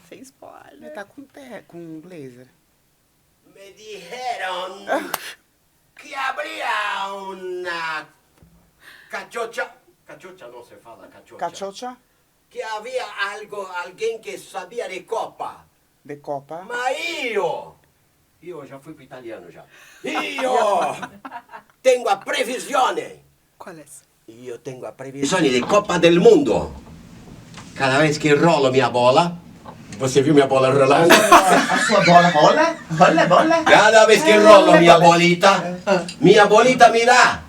sem spoiler. Ele tá com blazer. Me dijeron que habría una cachocha. Cachocha no se fala, cachocha. Cachocha Que había alguém que sabia de copa. de copa. Ma io já fui pro italiano já. Io tengo a previsione. Qual é essa? Io tengo a previsione di Coppa del Mundo. Cada vez que rolo minha bola, você viu minha bola rolando? A sua bola rola? Rola, bola? Cada vez que rolo minha bolita me dá.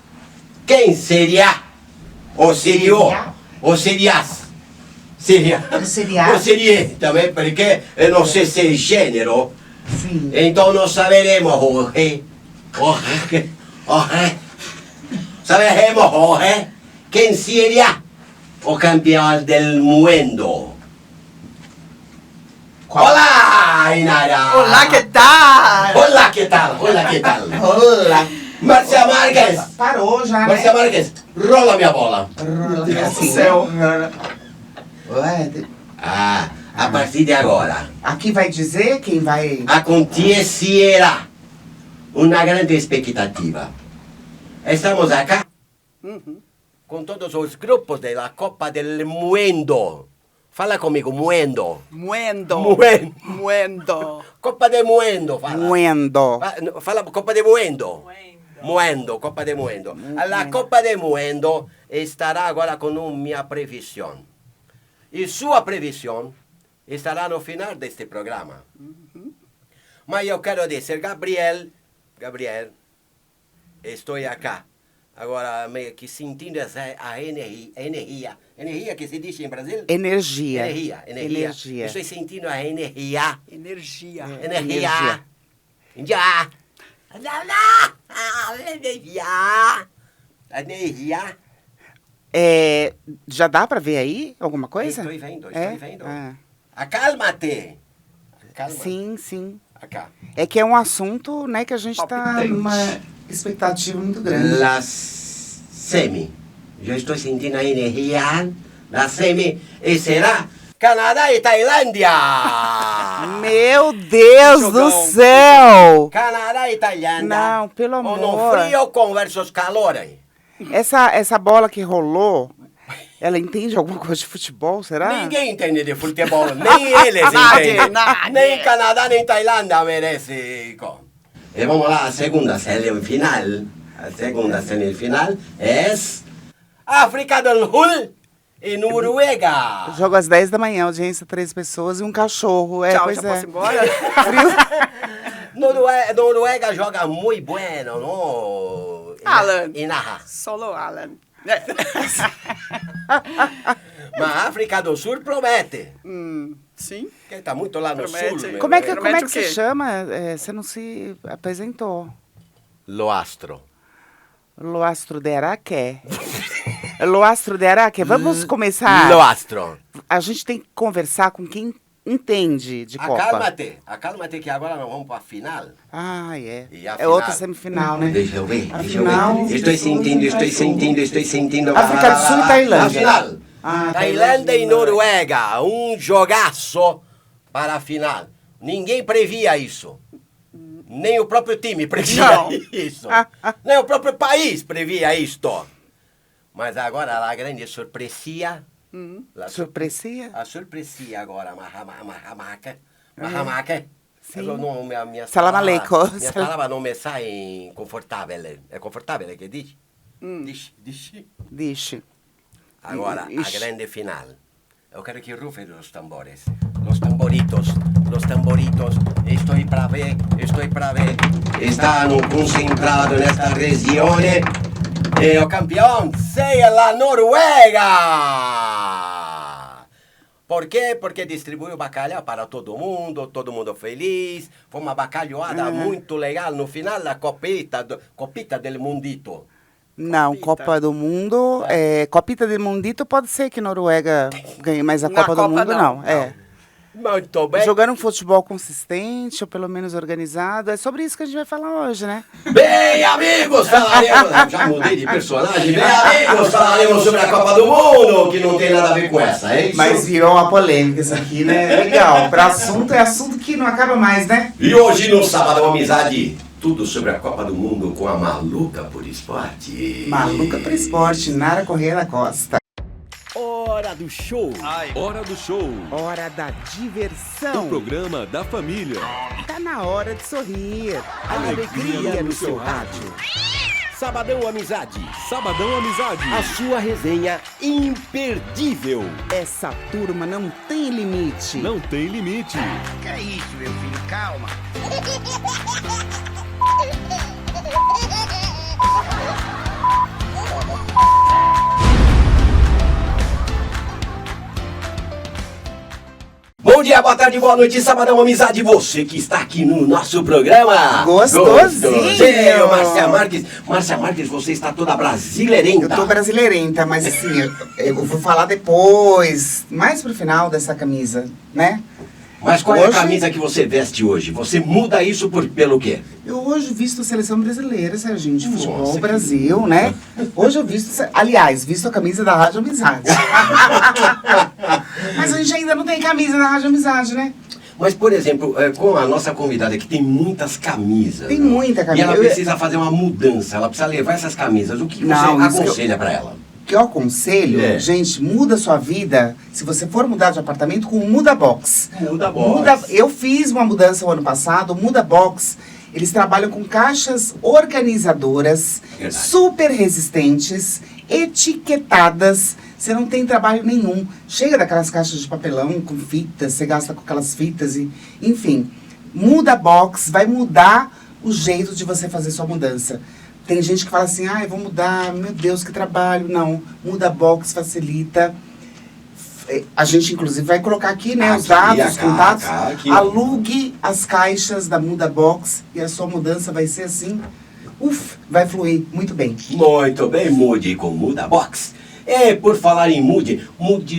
Quem seria? Ou seria? Ou serias? Seria. Ou seria também, porque eu não sei se é gênero. Sim. Então não saberemos saberemos quem seria o campeão del mundo. Olá, Inara! Olá, que tal? Olá, que tal? Olá, que tal? Rola. Márcia Marques! Parou já, Márcia né? Marques, rola minha bola. Rola Deus assim. do céu. Ué, A partir de agora, aqui vai dizer quem vai... acontecerá uma grande expectativa. Estamos acá com todos os grupos da Copa del Mundo. Fala comigo, mundo. Muendo. Muendo. Muendo. Copa de Mundo, fala. Muendo. Fala Copa de Mundo. Muendo, Copa de Mundo. A Copa de Mundo estará agora com minha previsão. E sua previsão estará no final deste programa. Mas eu quero dizer, Gabriel, estou aqui. Agora, meio que sentindo a energia. Energia que se diz em Brasil? Energia. Energia. Estou sentindo a energia. Energia. Energia. Energia. Já dá pra ver aí alguma coisa? Estou vendo. Ah. Acalma-te. Sim, sim. Acá. É que é um assunto, né, que a gente tá Palpitante. numa expectativa muito grande. La semi. Eu estou sentindo a energia da semi e será Canadá e Tailândia. Meu Deus Jogão. do céu! Canadá e Tailândia. Não, pelo Ou amor. no frio com versus calor. Essa bola que rolou, ela entende alguma coisa de futebol, será? Ninguém entende de futebol, nem eles entendem. Nadie. Nem Canadá, nem Tailândia merece. E vamos lá, a segunda semifinal. A segunda semifinal é África do Sul e Noruega. Jogo às 10 da manhã, audiência 3 pessoas e um cachorro. Tchau, Pois já é. posso ir embora? Noruega joga muito bueno, no? Alan. E narra. Solo Alan. Mas a África do Sul promete. Sim. Que está muito lá no Promete. sul. meu Como é que, bem. como é que o quê? se chama? Você não se apresentou. Loastro. Loastro de Araque. Loastro de Araque. Vamos começar. Loastro. A gente tem que conversar com quem entende de Copa. Acalma-te que agora nós vamos para a final. Ah, é. E a É final? outra semifinal, né? Deixa eu ver, Afinal, Estou sentindo. África do Sul e Tailândia. A final. Ah, Tailândia e Noruega. Um jogaço para a final. Ninguém previa isso. Nem o próprio time previa Não. isso. Nem o próprio país previa isto. Mas agora a grande surpresia. Surpresia? A surpresia agora, Mahamaca. Sim. Minha Salam aleikum. Minha palavra não me sai confortável. É confortável que diz? Diz. Dixe. Agora, a Ixi. grande final. Eu quero que rufem os tambores. Los tamboritos. Estou para ver. Estão concentrados nesta região. E o campeão seja a Noruega. Por quê? Porque distribuiu bacalhau para todo mundo feliz. Foi uma bacalhoada muito legal no final da copita del mundito. Não, Copa do Mundo. Copita do Mundito pode ser que Noruega ganhe, mas a Na Copa do Copa Mundo não. não. Muito bem. Jogando um futebol consistente, ou pelo menos organizado. É sobre isso que a gente vai falar hoje, né? Bem, amigos, falaremos... Já mudei de personagem. Bem, amigos, falaremos sobre a Copa do Mundo, que não tem nada a ver com essa, é isso? Mas virou uma polêmica isso aqui, né? Legal. Para assunto, é assunto que não acaba mais, né? E hoje no Sábado Amizade, tudo sobre a Copa do Mundo com a Maluca por Esporte. Maluca por Esporte, Nara Correia da Costa. Hora do show. Hora do show. Hora da diversão. O programa da família. Tá na hora de sorrir. Alegria no seu rádio. Sabadão Amizade. Sabadão Amizade. A sua resenha imperdível. Essa turma não tem limite. Não tem limite. Que é isso, meu filho? Calma. Bom dia, boa tarde, boa noite, Sabadão Amizade, você que está aqui no nosso programa. Gostosinho. Márcia Marques. Márcia Marques, você está toda brasileirenta. Eu tô brasileirenta, mas assim, eu vou falar depois, mais pro final dessa camisa, né? Mas qual é a Hoje- camisa que você veste hoje? Você muda isso pelo quê? Eu hoje visto a seleção brasileira, Serginho, de futebol, Nossa, que- Brasil, né? Hoje eu visto, aliás, visto a camisa da Rádio Amizade. Mas a gente ainda não tem camisa da Rádio Amizade, né? Mas, por exemplo, com a nossa convidada que tem muitas camisas. Tem né? muita camisa. E ela Eu- precisa fazer uma mudança, ela precisa levar essas camisas. O que Não, você isso que aconselha pra ela? O que eu aconselho, É. gente, muda a sua vida, se você for mudar de apartamento, com o Muda Box. Muda Box. Eu fiz uma mudança o ano passado, o Muda Box, eles trabalham com caixas organizadoras, Verdade. super resistentes, etiquetadas, você não tem trabalho nenhum. Chega daquelas caixas de papelão com fitas, você gasta com aquelas fitas e, enfim. Muda Box vai mudar o jeito de você fazer sua mudança. Tem gente que fala assim, eu vou mudar, meu Deus, que trabalho. Não, Muda Box facilita. A gente, inclusive, vai colocar aqui, né, os Aqui, dados, os aqui, contatos. aqui. Alugue as caixas da Muda Box e a sua mudança vai ser assim, vai fluir muito bem. Muito bem, mude com Muda Box. Por falar em mude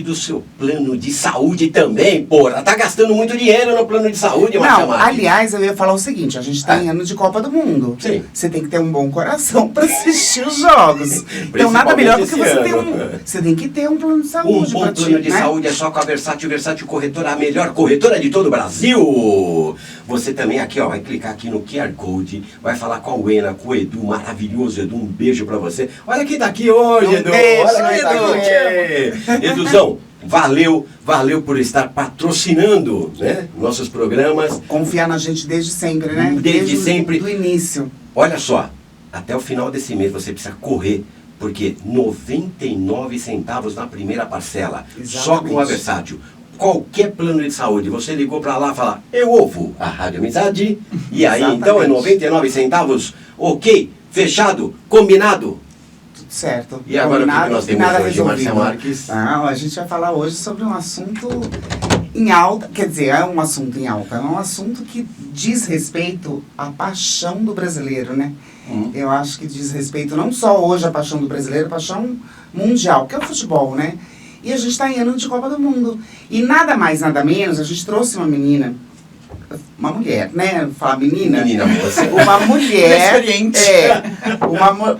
do seu plano de saúde também, porra. Tá gastando muito dinheiro no plano de saúde, Márcia Não, Marques. aliás, eu ia falar o seguinte, a gente tá em ano de Copa do Mundo. Sim. Você tem que ter um bom coração pra assistir os jogos. Então nada melhor do que Principalmente você ter esse um... ano. Você tem que ter um plano de Um saúde bom pra ti, plano de né? saúde é só com a Versátil. Versátil Corretora, a melhor corretora de todo o Brasil. Você também aqui, ó, vai clicar aqui no QR Code, vai falar com a Uena, com o Edu, maravilhoso Edu, um beijo pra você. Olha quem tá aqui hoje, Um Edu. beijo, Olha quem tá Edu, aqui. te Eduzão, valeu por estar patrocinando, né, nossos programas. Confiar na gente desde sempre, né? Desde sempre. Do início. Olha só, até o final desse mês você precisa correr, porque 99 centavos na primeira parcela, só Exatamente. com a Versátil. Qualquer plano de saúde, você ligou pra lá e fala, eu ouvo a Rádio Amizade, e aí então é Exatamente. 99 centavos, ok, fechado, combinado. Tudo certo. E agora o que Combinado, nós temos nada hoje, Márcia resolvido. Marques? Não, a gente vai falar hoje sobre um assunto em alta, quer dizer, é um assunto em alta, é um assunto que diz respeito à paixão do brasileiro, né? Eu acho que diz respeito não só hoje à paixão do brasileiro, a paixão mundial, que é o futebol, né? E a gente está em ano de Copa do Mundo. E nada mais, nada menos, a gente trouxe uma menina, uma mulher, né? Vou falar menina? Menina, moça. Uma mulher. Experiente.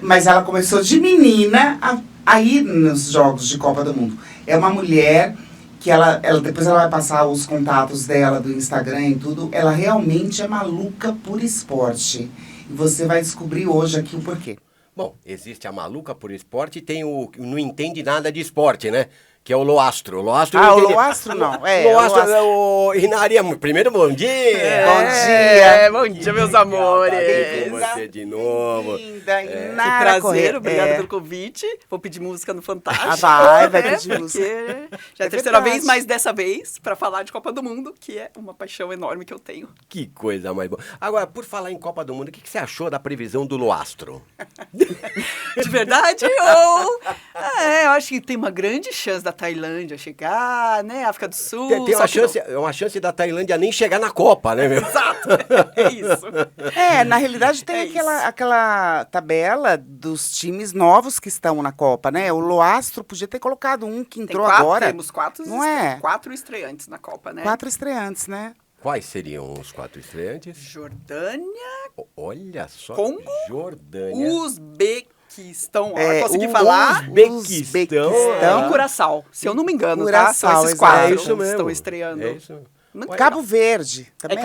Mas ela começou de menina a ir nos jogos de Copa do Mundo. É uma mulher que ela depois ela vai passar os contatos dela do Instagram e tudo. Ela realmente é maluca por esporte. E você vai descobrir hoje aqui o porquê. Bom, existe a Maluca por Esporte e tem o não entende nada de esporte, né? Que é o Loastro. O Loastro O entende- Loastro não. Loastro é o Inaria. Primeiro, bom dia! Bom Bom dia, meus Tá amores. bem com você de novo. Linda, Que Nara prazer, Correia. obrigada É. pelo convite. Vou pedir música no Fantástico. Vai né? pedir música. Porque já é a É terceira verdade. vez, mas dessa vez para falar de Copa do Mundo, que é uma paixão enorme que eu tenho. Que coisa mais boa. Agora, por falar em Copa do Mundo, o que você achou da previsão do Loastro? De verdade ou... eu acho que tem uma grande chance da Tailândia chegar, né? África do Sul. Tem só que não. uma chance da Tailândia nem chegar na Copa, né, meu? Exato, é isso. Na realidade tem É aquela tabela dos times novos que estão na Copa, né? O Loastro podia ter colocado um que entrou agora. Temos Não é? 4 estreantes na Copa, né? 4 estreantes, né? Quais seriam os 4 estreantes? Jordânia, Olha só. Congo, Jordânia. Uzbequistão. É, Consegui o falar. Uzbequistão. E Curaçao. Se eu não me engano, Curaçao, tá? São esses exato. 4 É isso que mesmo. estão estreando. É isso. Muito Cabo legal. Verde É também.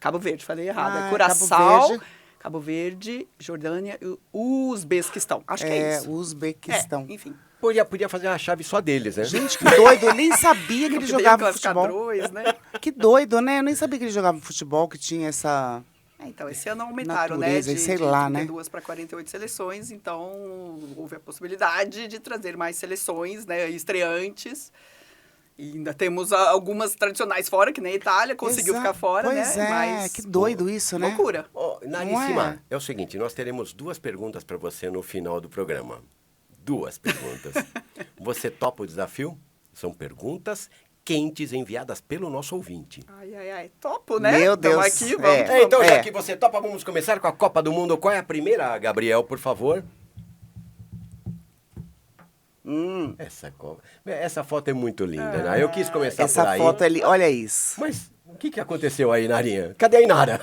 Cabo Verde, falei errado. Ah, É Curaçao, Cabo Cabo Verde, Jordânia e Uzbequistão. Acho que é isso. Uzbequistão. Enfim. Podia fazer uma chave só deles, né? Gente, que doido. Eu nem sabia que ele jogava futebol. Cadrões, né? Que doido, né? Eu nem sabia que ele jogava futebol, que tinha essa... Então, esse ano aumentaram, Natureza, né? sei lá, né? 32 para 48 seleções, então houve a possibilidade de trazer mais seleções, né? Estreantes. E ainda temos algumas tradicionais fora, que nem a Itália conseguiu Exato. ficar fora, Pois né? é, Mas que doido isso, né? loucura. Ó, Não Naríssima, é o seguinte, nós teremos 2 perguntas para você no final do programa. 2 perguntas. Você topa o desafio? São perguntas quentes enviadas pelo nosso ouvinte. Ai, topo, né? Meu Tamo Deus, aqui, é. vamos. Então, já É. que você topa, vamos começar com a Copa do Mundo. Qual é a primeira, Gabriel, por favor? Essa foto é muito linda, né? Eu quis começar por Essa aí. foto ali, olha isso. Mas o que aconteceu aí, Narinha? Cadê a Inara?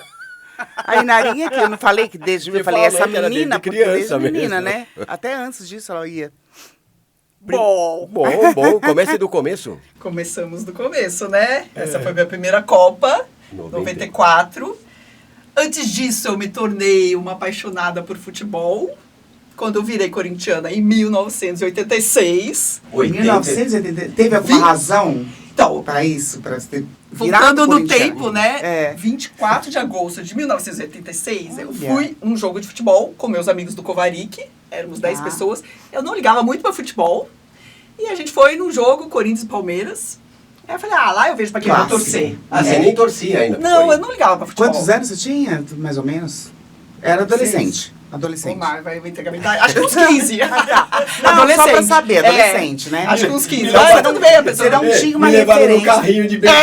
A Inarinha, que eu não falei que desde... Você Eu falei, falou essa que era menina, desde porque criança desde menina, mesmo. né? Até antes disso ela ia. Bom, Bom, comece do começo. começamos do começo, né? Essa foi minha primeira Copa, 94. Antes disso, eu me tornei uma apaixonada por futebol. Quando eu virei corintiana em 1986. 1980, teve alguma razão Então, para isso? Para ter voltando virado no corintiano? tempo, né? É. 24 de agosto de 1986, eu Olha. fui num jogo de futebol com meus amigos do Covaric. Éramos 10 Ah. pessoas. Eu não ligava muito pra futebol. E a gente foi num jogo, Corinthians e Palmeiras. Aí eu falei, lá eu vejo pra quem eu vou Clássico. torcer. Ah, você nem torcia ainda. Não, eu não ligava pra futebol. Quantos anos você tinha, mais ou menos? Era adolescente. O Adolescente. Mar vai entregar a minha idade. Acho que uns 15. Não, só pra saber, adolescente, né? Acho que uns 15. Então, Mas tudo bem, a pessoa você não tinha uma Me levaram no referência. carrinho de bebê.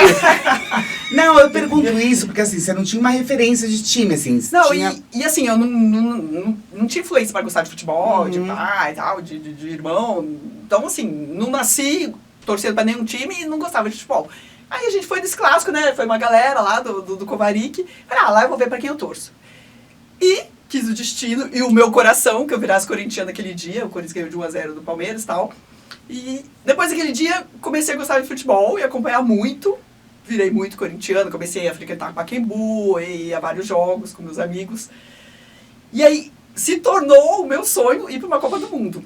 Não, eu pergunto isso porque assim, você não tinha uma referência de time, assim. Não, tinha... e assim, eu não tinha influência pra gostar de futebol, de pai e tal, de irmão. Então, assim, não nasci torcendo pra nenhum time e não gostava de futebol. Aí a gente foi nesse clássico, né? Foi uma galera lá do Covaric. Falei, lá eu vou ver pra quem eu torço. E quis o destino e o meu coração, que eu virasse corintiano naquele dia. O Corinthians ganhou de 1-0 do Palmeiras e tal. E depois daquele dia, comecei a gostar de futebol e acompanhar muito. Virei muito corintiano, comecei a frequentar Pacaembu, e a vários jogos com meus amigos. E aí, se tornou o meu sonho ir para uma Copa do Mundo.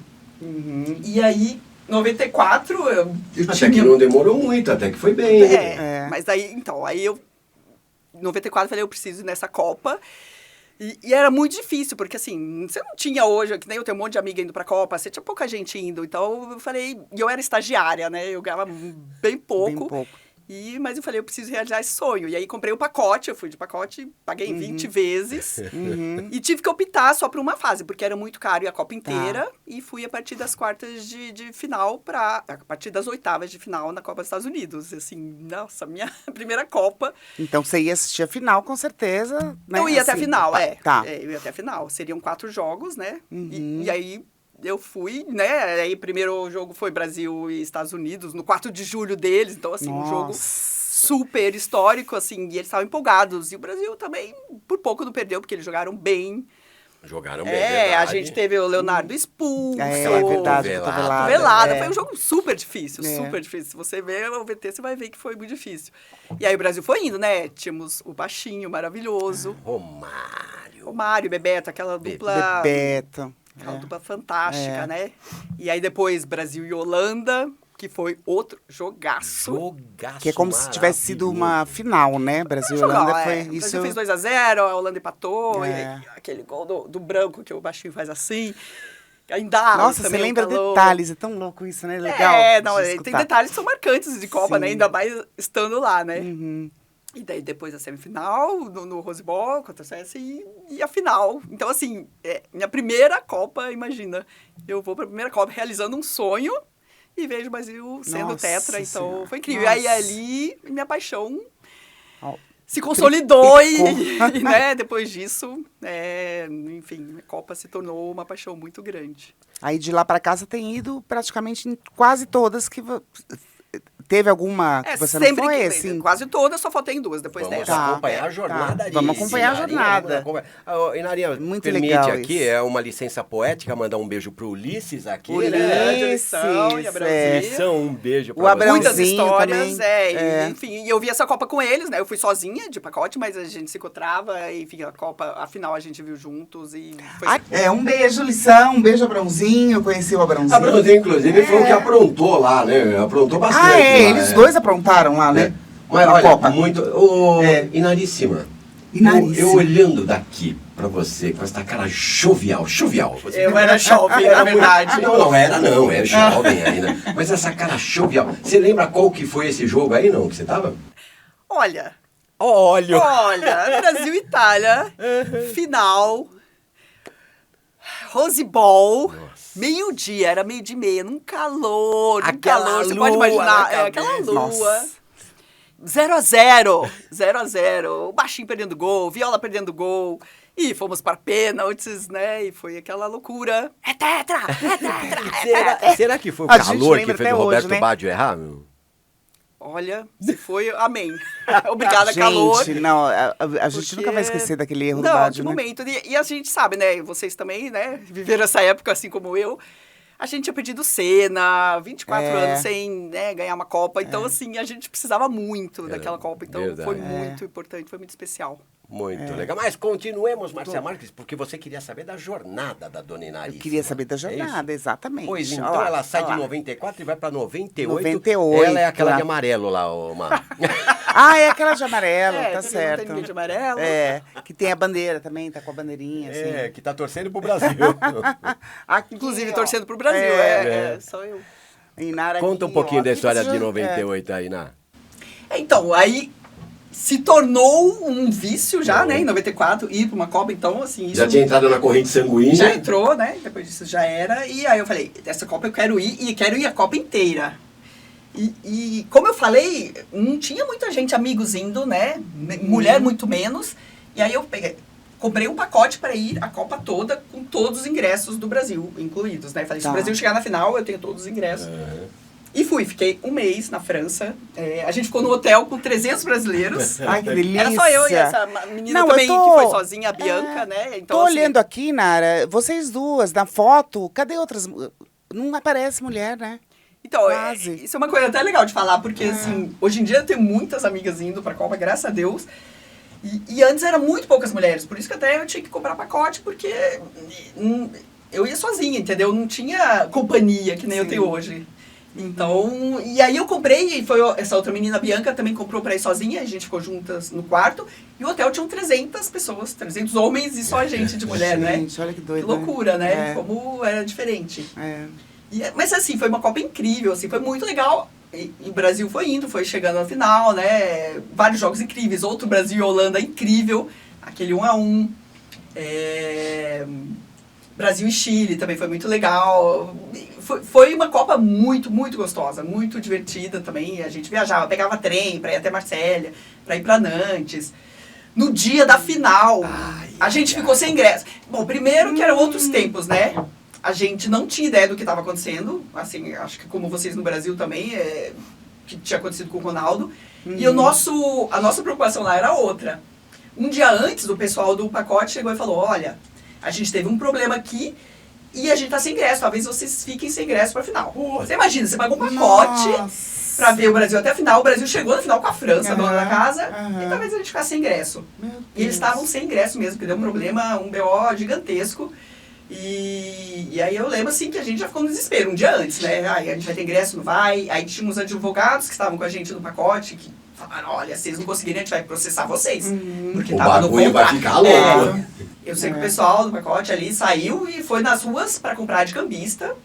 E aí, 94, eu Até tinha... que não demorou muito, até que foi bem. É. Mas aí, então, aí eu... Em 94, eu falei, eu preciso ir nessa Copa. E era muito difícil, porque assim, você não tinha hoje, que nem eu tenho um monte de amiga indo pra Copa, você tinha pouca gente indo. Então, eu falei... E eu era estagiária, né? Eu ganhava bem pouco. Bem pouco. Mas eu falei, eu preciso realizar esse sonho. E aí comprei o pacote, eu fui de pacote, paguei 20 vezes. E tive que optar só por uma fase, porque era muito caro e a Copa inteira. E fui a partir das quartas de final a partir das oitavas de final na Copa dos Estados Unidos. Assim, nossa, minha primeira Copa. Então você ia assistir a final, com certeza. Né? Eu ia até a Assim, final, Tá. eu ia até a final. Seriam 4 jogos, né? E aí... Eu fui, né? Aí primeiro jogo foi Brasil e Estados Unidos, no 4 de julho deles. Então, assim, um jogo super histórico, assim. E eles estavam empolgados. E o Brasil também, por pouco, não perdeu, porque eles jogaram bem. Jogaram bem, A verdade. gente teve o Leonardo expulso. É verdade, Velada. cotovelada. Velada. É. Foi um jogo super difícil, É. super difícil. Se você ver o VT, você vai ver que foi muito difícil. E aí o Brasil foi indo, né? Tínhamos o baixinho, maravilhoso. Romário. O Mário, Bebeto, aquela dupla... Bebeto. Aquela dupla fantástica, É. né? E aí depois Brasil e Holanda, que foi outro jogaço. Jogaço Que é como se tivesse sido uma final, né? Brasil e Jogão, Holanda foi O isso. Brasil fez 2-0, a Holanda empatou, É. e aí aquele gol do branco que o baixinho faz assim. Ainda Nossa, você também lembra um calor. detalhes, é tão louco isso, né? Legal. Não, de tem escutar. detalhes que são marcantes de Copa, Sim. né? Ainda mais estando lá, né? Uhum. E daí depois a semifinal, no Rose Bowl, contra o CS, e a final. Então, assim, minha primeira Copa, imagina. Eu vou pra primeira Copa realizando um sonho e vejo o Brasil sendo Nossa tetra, então Senhora. foi incrível. Nossa. E aí ali minha paixão Ó, se consolidou triplicou. e, né, depois disso, enfim, a Copa se tornou uma paixão muito grande. Aí de lá pra cá você tem ido praticamente em quase todas que teve alguma que você não foi, assim? quase todas, só faltei em 2 depois Vamos dessa. acompanhar a jornada tá. Vamos acompanhar a Inarinha, jornada. vamos acompanhar. Inarinha, Muito permite legal aqui, isso. é uma licença poética, mandar um beijo pro Ulisses aqui, Ulisses, né? de lição e Abrãozinho. é. Lição, um beijo pra O Abrão- você. Muitas Abrãozinho histórias, também. e, enfim, e eu vi essa Copa com eles, né? Eu fui sozinha de pacote, mas a gente se encontrava, enfim, a final a gente viu juntos e foi Um beijo, Lição, um beijo, Abrãozinho. Eu conheci o Abrãozinho. Abrãozinho, inclusive, foi o que aprontou lá, né? Aprontou bastante. Ah, lá, eles dois aprontaram lá, né? Mas Na olha, Copa. muito... Inaríssima. Inaríssima. Eu olhando daqui pra você, com essa cara jovial. Você Eu era jovem, na verdade. Não era jovem ainda. Mas essa cara jovial. Você lembra qual que foi esse jogo aí, não? Que você tava? Olha, Olha! Brasil e Itália, final, Rose Bowl, meio-dia, era meio de meia, num calor, Aquela você pode lua imaginar, na aquela cabeça. lua. Nossa. 0-0, o baixinho perdendo gol, Viola perdendo gol, e fomos para pênaltis, né, e foi aquela loucura. É tetra! Será que foi o A gente calor que lembra fez até o Roberto hoje, né? Baggio errar, meu? Olha, se foi, amém. Obrigada, Gente, calor. não, a gente Porque- nunca vai esquecer daquele erro do Não, Baggio, que né? momento. E a gente sabe, né? Vocês também, né? Viveram essa época assim como eu. A gente tinha perdido Senna, 24 anos sem, né, ganhar uma Copa. Então, assim, a gente precisava muito daquela Copa. Então, verdade. foi muito importante, foi muito especial. Muito legal. Mas continuemos, Márcia Marques, porque você queria saber da jornada da Dona Eu Inaríssima. queria saber da É isso? jornada, exatamente. Pois Olha então, lá, ela sai olha de lá. 94 e vai pra 98. 98, Ela é aquela lá. de amarelo lá, ô Mar. Ah, é aquela de amarelo, tá não certo. tem ninguém de amarelo. É, que tem a bandeira também, tá com a bandeirinha, assim. É, que tá torcendo pro Brasil. Aqui, Inclusive, ó. torcendo pro Brasil. Só eu. Inara Conta um aqui, pouquinho ó. da Aqui história você de já- 98 aí, Ná. Então, aí se tornou um vício já, né? Em 94, ir pra uma Copa. Então, assim, isso... Já tinha entrado na corrente sanguínea. Já entrou, né? Depois disso já era. E aí eu falei, essa Copa eu quero ir, e quero ir a Copa inteira. E como eu falei, não tinha muita gente, amigos indo, né? Mulher muito menos. E aí eu comprei um pacote para ir a Copa toda, com todos os ingressos do Brasil incluídos, né? Falei, se Tá. o Brasil chegar na final, eu tenho todos os ingressos. E fiquei um mês na França. A gente ficou no hotel com 300 brasileiros. Ai, que delícia. Era só eu e essa menina Não, também, eu tô- que foi sozinha, a Bianca, né? Então, Tô assim, olhando aqui, Nara, vocês duas, na foto, cadê outras... Não aparece mulher, né? Então, Quase. isso é uma coisa até legal de falar, porque assim, hoje em dia eu tenho muitas amigas indo pra Copa, graças a Deus. E antes eram muito poucas mulheres, por isso que até eu tinha que comprar pacote, porque eu ia sozinha, entendeu? Não tinha companhia que nem eu tenho hoje. Então, e aí eu comprei, e foi essa outra menina, a Bianca, também comprou pra ir sozinha, a gente ficou juntas no quarto, e o hotel tinha 300 pessoas, 300 homens e só a gente de mulher, né? Gente, olha que Que doido. loucura, né? É. Como era diferente. É. Mas assim, foi uma Copa incrível, assim, foi muito legal. E o Brasil foi indo, foi chegando na final, né? Vários jogos incríveis. Outro Brasil e Holanda incrível. Aquele 1-1. Brasil e Chile também foi muito legal. Foi uma Copa muito, muito gostosa, muito divertida também. A gente viajava, pegava trem para ir até Marsella, para ir para Nantes. No dia da final, a gente ficou sem ingresso. Bom, primeiro que eram outros tempos, né? A gente não tinha ideia do que estava acontecendo. Assim, acho que como vocês no Brasil também, que tinha acontecido com o Ronaldo. E a nossa preocupação lá era outra. Um dia antes, o pessoal do pacote chegou e falou, olha, a gente teve um problema aqui e a gente tá sem ingresso. Talvez vocês fiquem sem ingresso para a final. Você imagina, você pagou um pacote para ver o Brasil até a final. O Brasil chegou na final com a França, dona da casa, e talvez a gente ficasse sem ingresso. E eles estavam sem ingresso mesmo, porque deu um problema, um BO gigantesco. E aí eu lembro assim que a gente já ficou no desespero um dia antes, né? Aí a gente vai ter ingresso, não vai? Aí tinha uns advogados que estavam com a gente no pacote, que falaram, olha, se vocês não conseguirem, a gente vai processar vocês. Porque O tava no bagulho vai contrato. ficar louco. Eu sei que o pessoal do pacote ali saiu e foi nas ruas para comprar de cambista.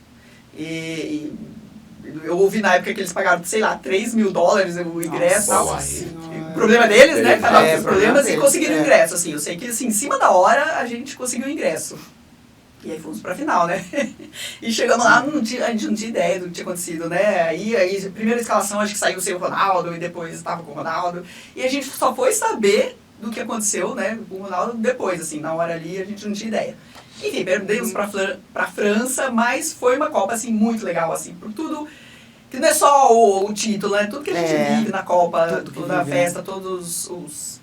E eu ouvi na época que eles pagaram, sei lá, $3 mil o ingresso. Nossa, O problema deles, né? Cada um É, dos problemas, e deles, conseguiram o ingresso, assim. Eu sei que, assim, em cima da hora, a gente conseguiu o ingresso. E aí fomos pra final, né? E chegando lá, a gente não tinha ideia do que tinha acontecido, né? Aí a primeira escalação, acho que saiu sem o Ronaldo, e depois estava com o Ronaldo. E a gente só foi saber do que aconteceu, né, com o Ronaldo depois, assim, na hora ali a gente não tinha ideia. Enfim, perdemos pra França, mas foi uma Copa, assim, muito legal, assim, por tudo, que não é só o título, né, tudo que a gente vive na Copa, toda a festa, todos os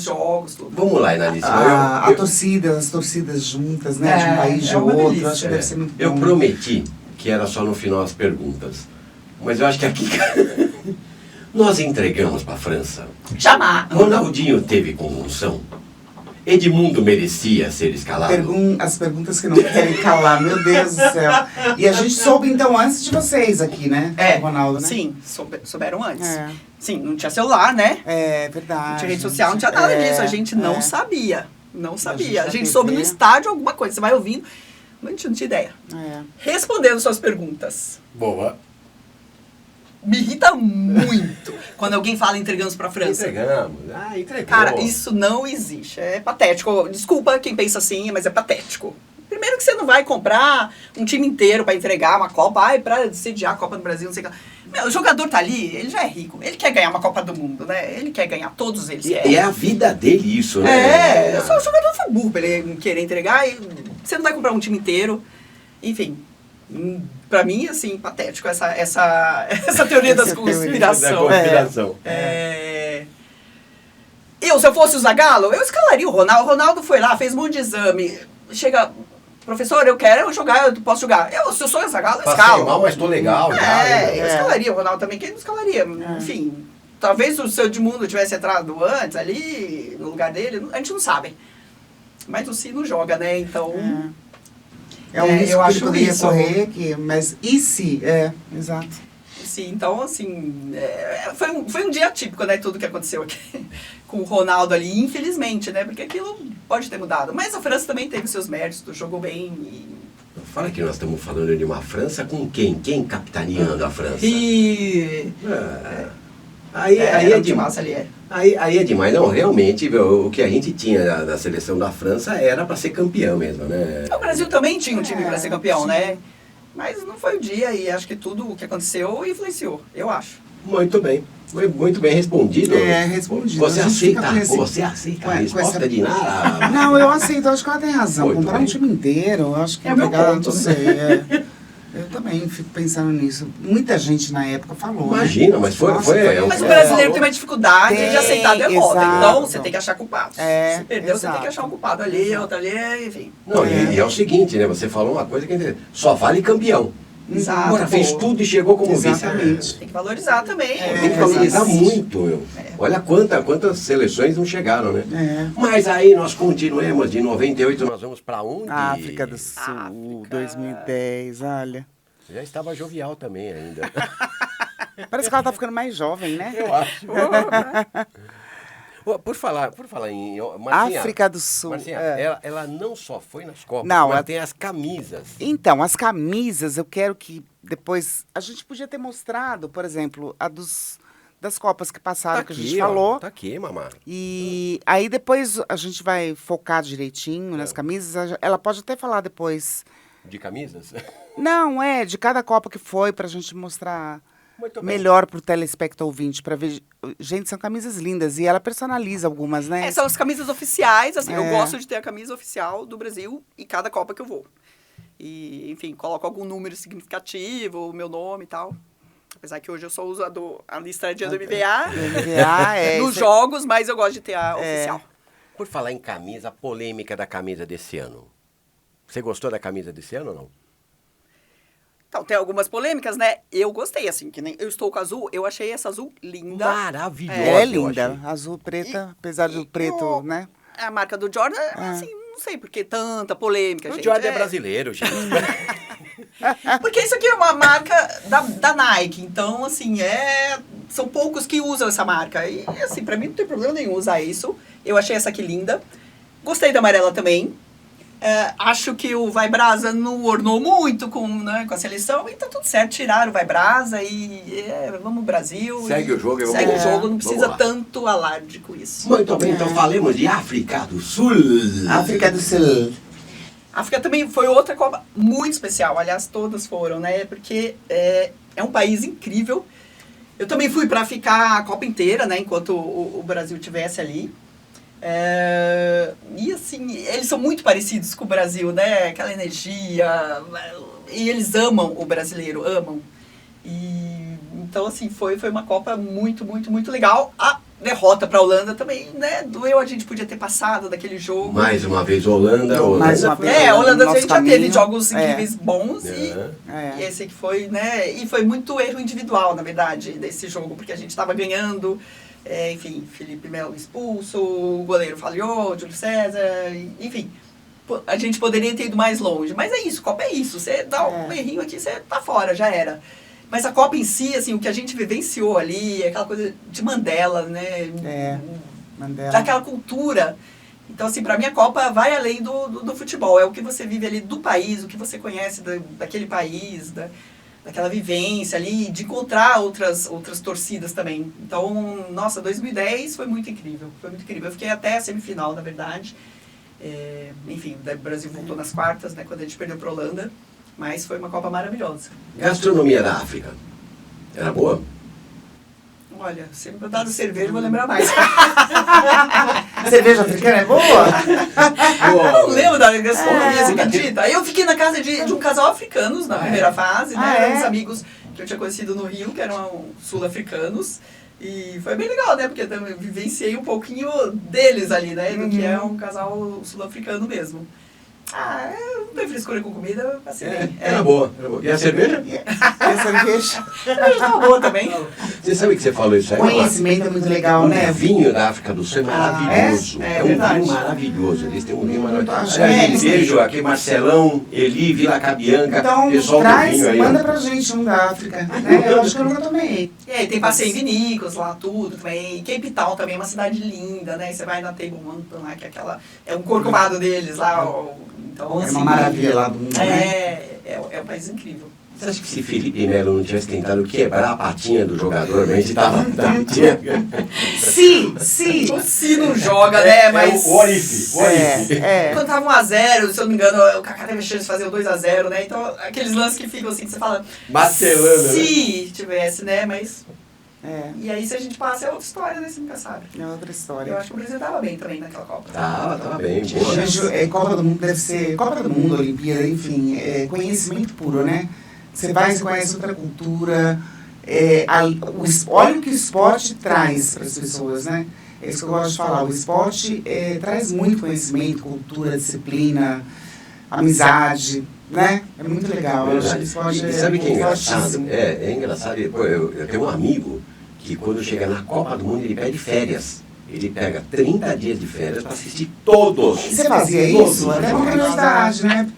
jogos, tudo. Vamos lá, Inalíssima. A torcida, as torcidas juntas, né, de um país de uma outro, delícia. acho que deve ser muito bom. Eu prometi que era só no final as perguntas, mas eu acho que aqui nós entregamos para a França. Chamar. Ronaldinho teve convulsão. Edmundo merecia ser escalado. As perguntas que não querem calar, meu Deus do céu. E a gente soube então antes de vocês aqui, né? Ronaldo, né? Sim, souberam antes. É. Sim, não tinha celular, né? É verdade. Não tinha rede social, não tinha nada disso. A gente não sabia. Não sabia. A gente soube no estádio alguma coisa. Você vai ouvindo, mas a gente não tinha ideia. Respondendo suas perguntas. Boa. Me irrita muito quando alguém fala entregamos pra França. Entregamos. Entregou. Cara, isso não existe. É patético. Desculpa quem pensa assim, mas é patético. Primeiro que você não vai comprar um time inteiro pra entregar uma Copa, pra sediar a Copa do Brasil, não sei o que. Meu, o jogador tá ali, ele já é rico. Ele quer ganhar uma Copa do Mundo, né? Ele quer ganhar, todos eles querem. E é a vida dele isso, né? Só o jogador foi burro pra ele querer entregar. E você não vai comprar um time inteiro. Enfim, pra mim, assim, patético essa teoria das conspiração. Se eu fosse o Zagallo, eu escalaria o Ronaldo. O Ronaldo foi lá, fez um monte de exame. Chega, professor, eu jogar, eu posso jogar. Se eu sou o Zagallo, eu escalo. Passei mal, mas tô legal já. Eu escalaria o Ronaldo também. Quem não escalaria? Enfim, talvez o seu Edmundo tivesse entrado antes ali, no lugar dele. A gente não sabe. Mas o Si não joga, né? Então... É um risco eu que acho ele poderia isso. correr, mas e se? Exato. Sim, então, assim, foi um dia atípico, né, tudo que aconteceu aqui com o Ronaldo ali, infelizmente, né, porque aquilo pode ter mudado. Mas a França também teve seus méritos, jogou bem e... Fala que nós estamos falando de uma França com quem? Quem capitaneando a França? Aí é demais. Aí é demais. Não, realmente, o que a gente tinha da seleção da França era para ser campeão mesmo, né? O Brasil também tinha um time para ser campeão, né? Mas não foi o dia e acho que tudo o que aconteceu influenciou, eu acho. Muito bem. Foi muito bem respondido. Respondido. Você aceita a resposta de nada? Não, eu aceito. Acho que ela tem razão. Muito Comprar bem. um time inteiro, eu acho que É meu ponto. não sei. Eu também fico pensando nisso. Muita gente na época falou. Imagina, mas foi. Mas o brasileiro tem uma dificuldade de aceitar a derrota. Exato. Então você tem que achar culpados. Se perdeu, você exato. tem que achar um culpado ali, outro ali, enfim. Não, e é o seguinte, né? Você falou uma coisa que só vale campeão. Exato. Agora fez tudo e chegou como vice. Exatamente. Tem que valorizar também. Tem que valorizar muito, meu. Olha quantas seleções não chegaram, né? Mas aí nós continuamos, de 98 nós vamos pra onde? África do Sul, 2010, olha. Já estava jovial também ainda. Parece que ela tá ficando mais jovem, né? Eu acho. Por falar em... Marcinha, África do Sul. Marcinha, ela não só foi nas Copas, Não, mas ela tem as camisas. Então, as camisas, eu quero que depois... A gente podia ter mostrado, por exemplo, das Copas que passaram, que a gente falou. Tá aqui, mamãe. E aí depois a gente vai focar direitinho nas camisas. Ela pode até falar depois. De camisas? Não, de cada Copa que foi, pra gente mostrar Muito bem. melhor pro telespectador ouvinte, pra ver. Gente, são camisas lindas. E ela personaliza algumas, né? São as camisas oficiais, assim, eu gosto de ter a camisa oficial do Brasil em cada Copa que eu vou. E, enfim, coloco algum número significativo, o meu nome e tal. Apesar que hoje eu só uso a listradinha do MVA, nos jogos, mas eu gosto de ter a oficial. Por falar em camisa, a polêmica da camisa desse ano. Você gostou da camisa desse ano ou não? Então, tem algumas polêmicas, né? Eu gostei, assim, que nem eu estou com azul, eu achei essa azul linda. Maravilhosa. É eu linda. achei. Azul, preta, apesar do preto, né? A marca do Jordan, assim, não sei por que tanta polêmica, O gente. Jordan é brasileiro, gente. Porque isso aqui é uma marca da Nike, então, assim, são poucos que usam essa marca. E, assim, pra mim não tem problema nenhum usar isso. Eu achei essa aqui linda. Gostei da amarela também. Acho que o Vai Brasa não ornou muito com a seleção, e tá tudo certo, tiraram o Vai Brasa e vamos Brasil. Segue o jogo e vamos Segue lá. o jogo, não precisa lá. tanto alarde com isso. Muito bem, então falemos de África do Sul. África do Sul. A África também foi outra Copa muito especial. Aliás, todas foram, né? Porque é um país incrível. Eu também fui para ficar a Copa inteira, né? Enquanto o Brasil estivesse ali. E assim, eles são muito parecidos com o Brasil, né? Aquela energia. E eles amam o brasileiro, amam. Então, assim, foi uma Copa muito, muito, muito legal. A derrota para a Holanda também, né? Doeu, a gente podia ter passado daquele jogo. Mais uma vez Holanda. Mais uma vez. A Holanda a Nosso gente já teve caminho. jogos incríveis bons É. e esse que foi, né? E foi muito erro individual, na verdade, desse jogo, porque a gente estava ganhando. Enfim, Felipe Melo expulso, o goleiro falhou, Júlio César, enfim. A gente poderia ter ido mais longe. Mas é isso, Copa é isso. Você dá um errinho aqui, você tá fora, já era. Mas a Copa em si, assim, o que a gente vivenciou ali, aquela coisa de Mandela, né? Mandela. Daquela cultura. Então, assim, pra mim a Copa vai além do futebol. É o que você vive ali do país, o que você conhece daquele país, daquela vivência ali, de encontrar outras torcidas também. Então, nossa, 2010 foi muito incrível. Foi muito incrível. Eu fiquei até a semifinal, na verdade. Enfim, o Brasil voltou nas quartas, né? Quando a gente perdeu pra Holanda. Mas foi uma Copa maravilhosa. Gastronomia da África. Era boa? Olha, se me botar cerveja, eu vou lembrar mais. Cerveja africana é boa? Eu não lembro da gastronomia, você acredita? Eu fiquei na casa de um casal africanos na primeira fase, né? Eram uns amigos que eu tinha conhecido no Rio, que eram sul-africanos. E foi bem legal, né? Porque eu vivenciei um pouquinho deles ali, né? Do que é um casal sul-africano mesmo. Eu não tenho frescura com comida, eu passei bem. Era boa. E a cerveja? E a cerveja? Tá boa também. Você sabe que você falou isso aí? Conhecimento é muito legal, né? O vinho da África do Sul é maravilhoso. é um verdade. vinho maravilhoso. Eles têm um vinho maravilhoso. eles têm. Beijo aqui, Marcelão, Eli, Vila Cabianca, Então, pessoal do traz, vinho aí. manda pra gente um da África. Né? Eu acho que eu nunca tomei. E aí tem passeio em vinícolas lá, tudo também. Cape Town também é uma cidade linda, né? Você vai na Table Mountain lá, que é um corcovado deles lá. Então, É assim, uma maravilha lá do mundo, né? É um país incrível. Você acha que se Felipe Melo não tivesse tentado quebrar a patinha do jogador, a gente tava... Sim. O Si não joga, né? Mas. O Orife. Quando tava 1x0, se eu não me engano, o Kaká teve a chance de fazer o 2x0, né? Então, aqueles lances que ficam assim, que você fala. Marcelando, né? Se tivesse, né? Mas. É, E aí, se a gente passa, é outra história, né? Você nunca sabe. é outra história. Eu acho que o Brasil tava bem também naquela Copa. Tava bem, Eu boa. vejo, Copa do Mundo deve ser Copa do Mundo, Olimpíada, enfim, conhecimento puro, né? Você vai, você conhece outra cultura, olha o que o esporte traz para as pessoas, né? É isso que eu gosto de falar, o esporte traz muito conhecimento, cultura, disciplina, amizade, né? É muito legal. Eu acho que o esporte E sabe o que é engraçado? fortíssimo. É engraçado. Pô, eu tenho um amigo que quando chega na Copa do Mundo ele pede férias. Ele pega 30 dias de férias para assistir todos. Você fazia todos isso? os Até jogos. uma curiosidade, né?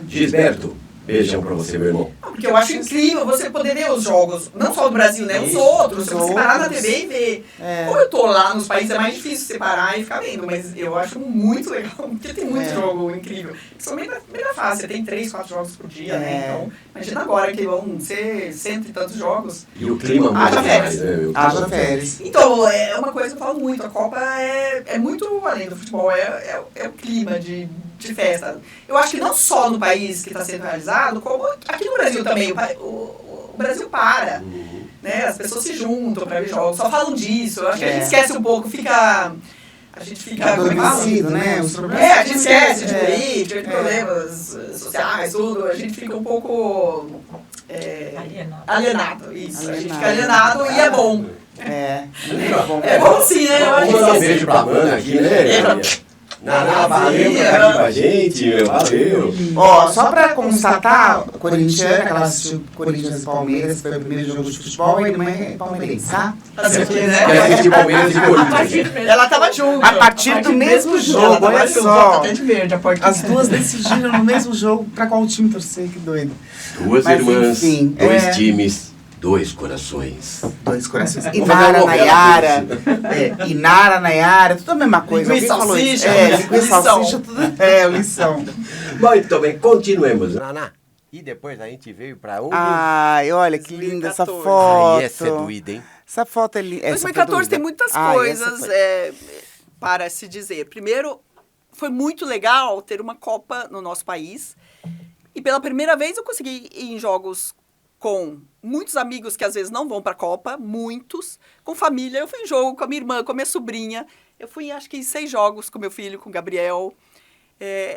Gisberto, beijão pra você, meu irmão. Porque eu acho incrível você poder ver os jogos, não só do Brasil, né? Os Isso. outros. Você Os parar na outros. TV e ver. Como eu tô lá nos países, é mais difícil separar e ficar vendo, mas eu acho muito legal, porque tem muito jogo incrível. Principalmente na primeira fase, você tem 3, 4 jogos por dia, né? Então, imagina agora que vão ser 100 e tantos jogos. E o clima muda Haja demais, férias. né? Haja férias. Então, é uma coisa que eu falo muito, a Copa é muito além do futebol, é o clima de festa. Eu acho que não só no país que está sendo realizado, como aqui no Brasil também. O Brasil para, né? As pessoas se juntam para ver jogos, só falam disso. Eu acho que a gente esquece um pouco, a gente fica Adormecido, né? Os problemas a gente esquece de política, de problemas sociais, tudo. A gente fica um pouco alienado. Isso, a gente fica alienado e é bom. É bom sim, né? Eu acho Vamos dar um que beijo pra Mana aqui, né? Naná, valeu por estar aqui com a gente, meu. Valeu. Ó, só pra constatar, corintiana, que ela assistiu Corinthians e Palmeiras, foi o primeiro jogo de futebol, e não é palmeirense, tá? fazer o quê, Quer né? assistir Palmeiras e Corinthians. Ela tava junto. A partir do mesmo jogo, olha só. Até de verde, a porta. As duas decidiram no mesmo jogo pra qual time torcer, que doido. Duas Mas, irmãs, enfim, dois times, dois corações. Dois corações. Vamos fazer uma Inara, novela Nayara. Inara, Nayara, tudo a mesma coisa. Linguiça, Alguém falou isso. salsicha. Linguiça, Lição. salsicha, tudo. Lição. Muito bem, continuemos. Naná. E depois a gente veio pra onde? Ai, olha que linda essa 2014. foto. Ai, essa é doída, hein? Essa foto é linda. 2014 tem muitas coisas para se dizer. Primeiro, foi muito legal ter uma Copa no nosso país. E pela primeira vez eu consegui ir em jogos com muitos amigos que às vezes não vão para a Copa, muitos. Com família, eu fui em jogo com a minha irmã, com a minha sobrinha. Eu fui, acho que, em 6 jogos com meu filho, com o Gabriel.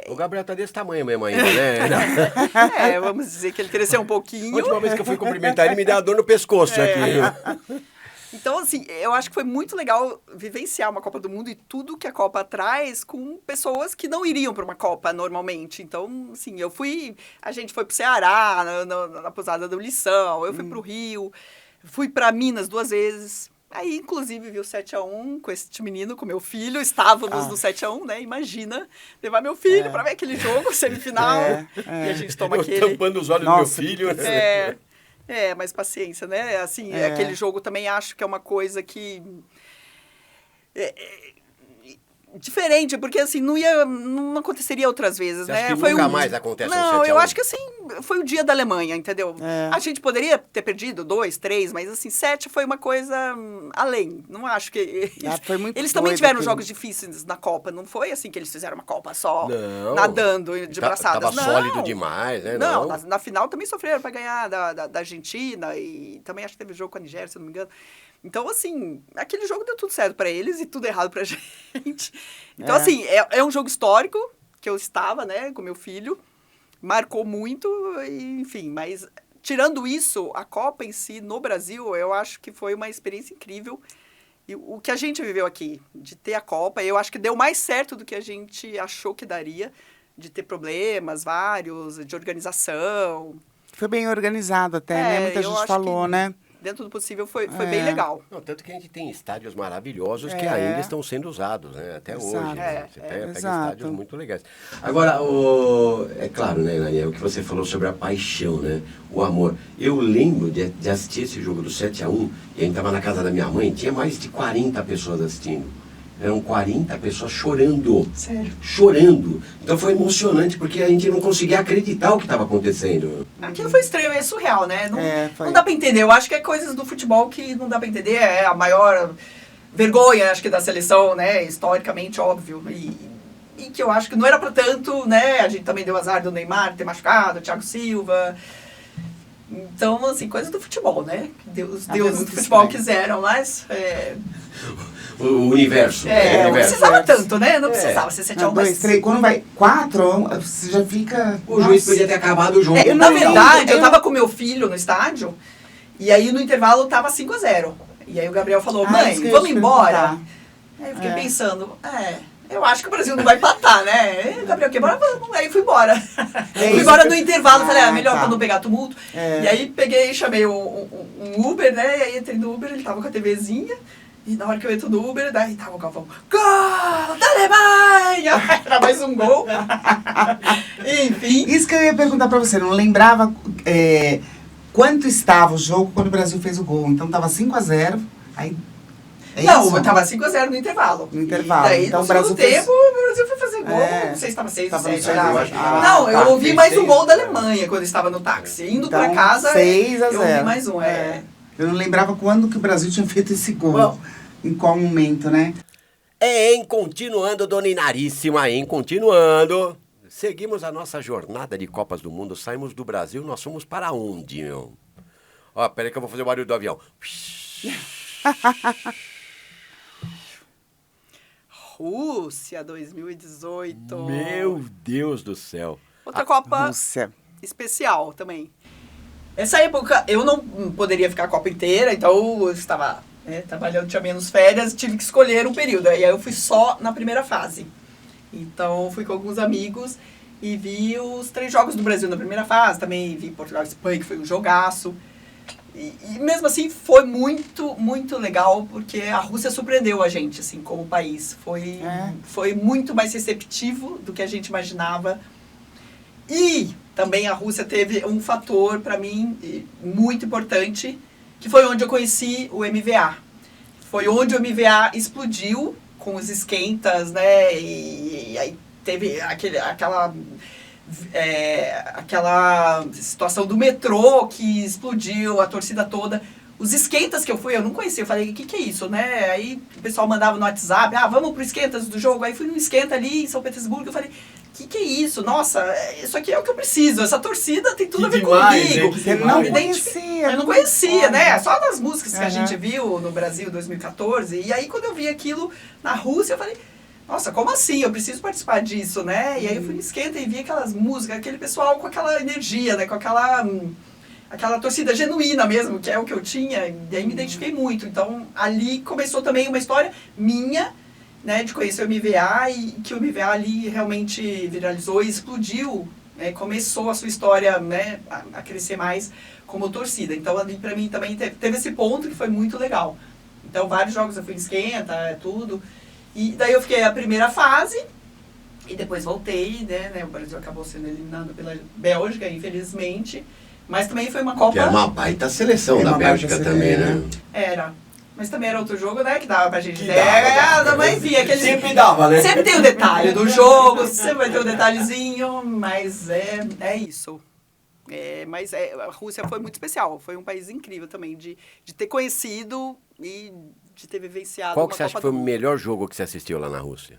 O Gabriel tá desse tamanho mesmo ainda, né? Vamos dizer que ele cresceu um pouquinho. A última vez que eu fui cumprimentar ele, me deu uma dor no pescoço aqui. Então, assim, eu acho que foi muito legal vivenciar uma Copa do Mundo e tudo que a Copa traz com pessoas que não iriam para uma Copa normalmente. Então, assim, a gente foi pro Ceará, na pousada do Lição, eu fui pro Rio, fui para Minas 2 vezes. Aí, inclusive, vi o 7-1 com esse menino, com meu filho. Estávamos no 7-1, né? Imagina levar meu filho para ver aquele jogo, semifinal. E a gente toma aquele... tampando os olhos do meu filho. Mas paciência, né? Assim, aquele jogo também acho que é uma coisa que... diferente, porque assim, não aconteceria outras vezes, Você né? acha que nunca mais acontece um 7-1? Não, eu acho que assim, foi o dia da Alemanha, entendeu? A gente poderia ter perdido 2, 3, mas assim, 7 foi uma coisa além. Não acho que... foi muito eles também doido tiveram aquilo. jogos difíceis na Copa, não foi assim que eles fizeram uma Copa só Não. nadando de braçadas. Tava sólido demais, né? Não, na final também sofreram para ganhar da Argentina e também acho que teve jogo com a Nigéria, se eu não me engano. Então, assim, aquele jogo deu tudo certo pra eles e tudo errado pra gente. Então, assim, é um jogo histórico que eu estava, né, com meu filho. Marcou muito, enfim. Mas, tirando isso, a Copa em si, no Brasil, eu acho que foi uma experiência incrível. E o que a gente viveu aqui, de ter a Copa, eu acho que deu mais certo do que a gente achou que daria. De ter problemas vários, de organização. Foi bem organizado até, né? Muita eu gente acho falou, que né? Dentro do possível foi bem legal. Não, tanto que a gente tem estádios maravilhosos que ainda estão sendo usados, né? Até Exato. hoje. Né? Você pega Exato. estádios muito legais. Agora, é claro, né, Daniel, o que você falou sobre a paixão, né? O amor. Eu lembro de assistir esse jogo do 7-1, e a gente estava na casa da minha mãe, tinha mais de 40 pessoas assistindo. Eram 40 pessoas chorando. Sério? Chorando. Então foi emocionante, porque a gente não conseguia acreditar o que estava acontecendo. Aquilo foi estranho, é surreal, né? Foi. Não dá pra entender. Eu acho que é coisas do futebol que não dá pra entender. É a maior vergonha, acho que, da seleção, né? Historicamente, óbvio. E que eu acho que não era pra tanto, né? A gente também deu azar do Neymar ter machucado, o Thiago Silva. Então, assim, coisas do futebol, né? Os deuses do futebol quiseram, mas... O universo. não precisava tanto, né? Não precisava ser 7-1, 2, 3, quando vai 4, você já fica... O juiz podia ter acabado o jogo. Na verdade, eu tava com meu filho no estádio, e aí no intervalo tava 5-0. E aí o Gabriel falou, mãe, isso que eu vamos ia te embora? perguntar. Aí eu fiquei pensando, eu acho que o Brasil não vai empatar, né? Gabriel, que bora, vamos. Aí fui embora. Fui embora no intervalo, falei, melhor pra não pegar tumulto. E aí peguei, chamei um Uber, né? E aí entrei no Uber, ele tava com a TVzinha. E na hora que eu entro no Uber, daí tava o Galvão, gol da Alemanha! Era mais um gol. Enfim. Isso que eu ia perguntar pra você, não lembrava quanto estava o jogo quando o Brasil fez o gol. Então tava 5-0, aí... Não, isso? tava 5-0 no intervalo. No intervalo. E daí, Então no o Brasil segundo fez... tempo, o Brasil foi fazer gol. É. Não sei se estava 6 ou Tava 7. no 6, eu acho. Não, eu ouvi fez mais um 6, gol da Alemanha quando eu estava no táxi. Indo pra Então, casa, 6-0. eu ouvi mais um. Eu não lembrava quando que o Brasil tinha feito esse gol. Em qual momento, né? Continuando, Dona Inaríssima, continuando. Seguimos a nossa jornada de Copas do Mundo, saímos do Brasil, nós fomos para onde, meu? Ó, peraí que eu vou fazer o barulho do avião. Rússia 2018. Meu Deus do céu. Outra Copa Rússia. especial também. Essa época eu não poderia ficar a Copa inteira, então eu estava trabalhando, tinha menos férias, tive que escolher um período. Aí eu fui só na primeira fase. Então fui com alguns amigos e vi os 3 jogos do Brasil na primeira fase, também vi Portugal e Espanha, que foi um jogaço. E mesmo assim foi muito, muito legal, porque a Rússia surpreendeu a gente, assim, como país. Foi muito mais receptivo do que a gente imaginava. E também a Rússia teve um fator, para mim, muito importante, que foi onde eu conheci o MVA. Foi onde o MVA explodiu com os esquentas, né? E aí teve aquela situação do metrô que explodiu, a torcida toda. Os esquentas que eu fui, eu não conhecia. Eu falei, o que é isso, né? Aí o pessoal mandava no WhatsApp, vamos pro esquentas do jogo. Aí fui num esquenta ali em São Petersburgo. Eu falei, o que é isso? Nossa, isso aqui é o que eu preciso. Essa torcida tem tudo a ver comigo. Você não conhecia. Eu não conhecia, né? Só das músicas que a gente viu no Brasil em 2014. E aí, quando eu vi aquilo na Rússia, eu falei, nossa, como assim? Eu preciso participar disso, né? E aí eu fui no esquenta e vi aquelas músicas, aquele pessoal com aquela energia, né? Com aquela torcida genuína mesmo, que é o que eu tinha. E aí me identifiquei muito. Então, ali começou também uma história minha, né? De conhecer o MVA e que o MVA ali realmente viralizou e explodiu. Né, começou a sua história, né, a crescer mais como torcida. Então, ali pra mim também teve esse ponto que foi muito legal. Então, vários jogos eu fui em esquenta, tudo. E daí eu fiquei a primeira fase e depois voltei, né? O Brasil acabou sendo eliminado pela Bélgica, infelizmente. Mas também foi uma Copa... Que era uma baita seleção da Bélgica também, né? Era. Mas também era outro jogo, né? Que dava pra gente dava. Mas enfim, aquele... Sempre dava, né? Sempre tem o detalhe do jogo, sempre vai ter um detalhezinho, mas é isso. Mas a Rússia foi muito especial. Foi um país incrível também, de ter conhecido e de ter vivenciado Qual uma que você acha Copa que foi do o Mundo. melhor jogo que você assistiu lá na Rússia?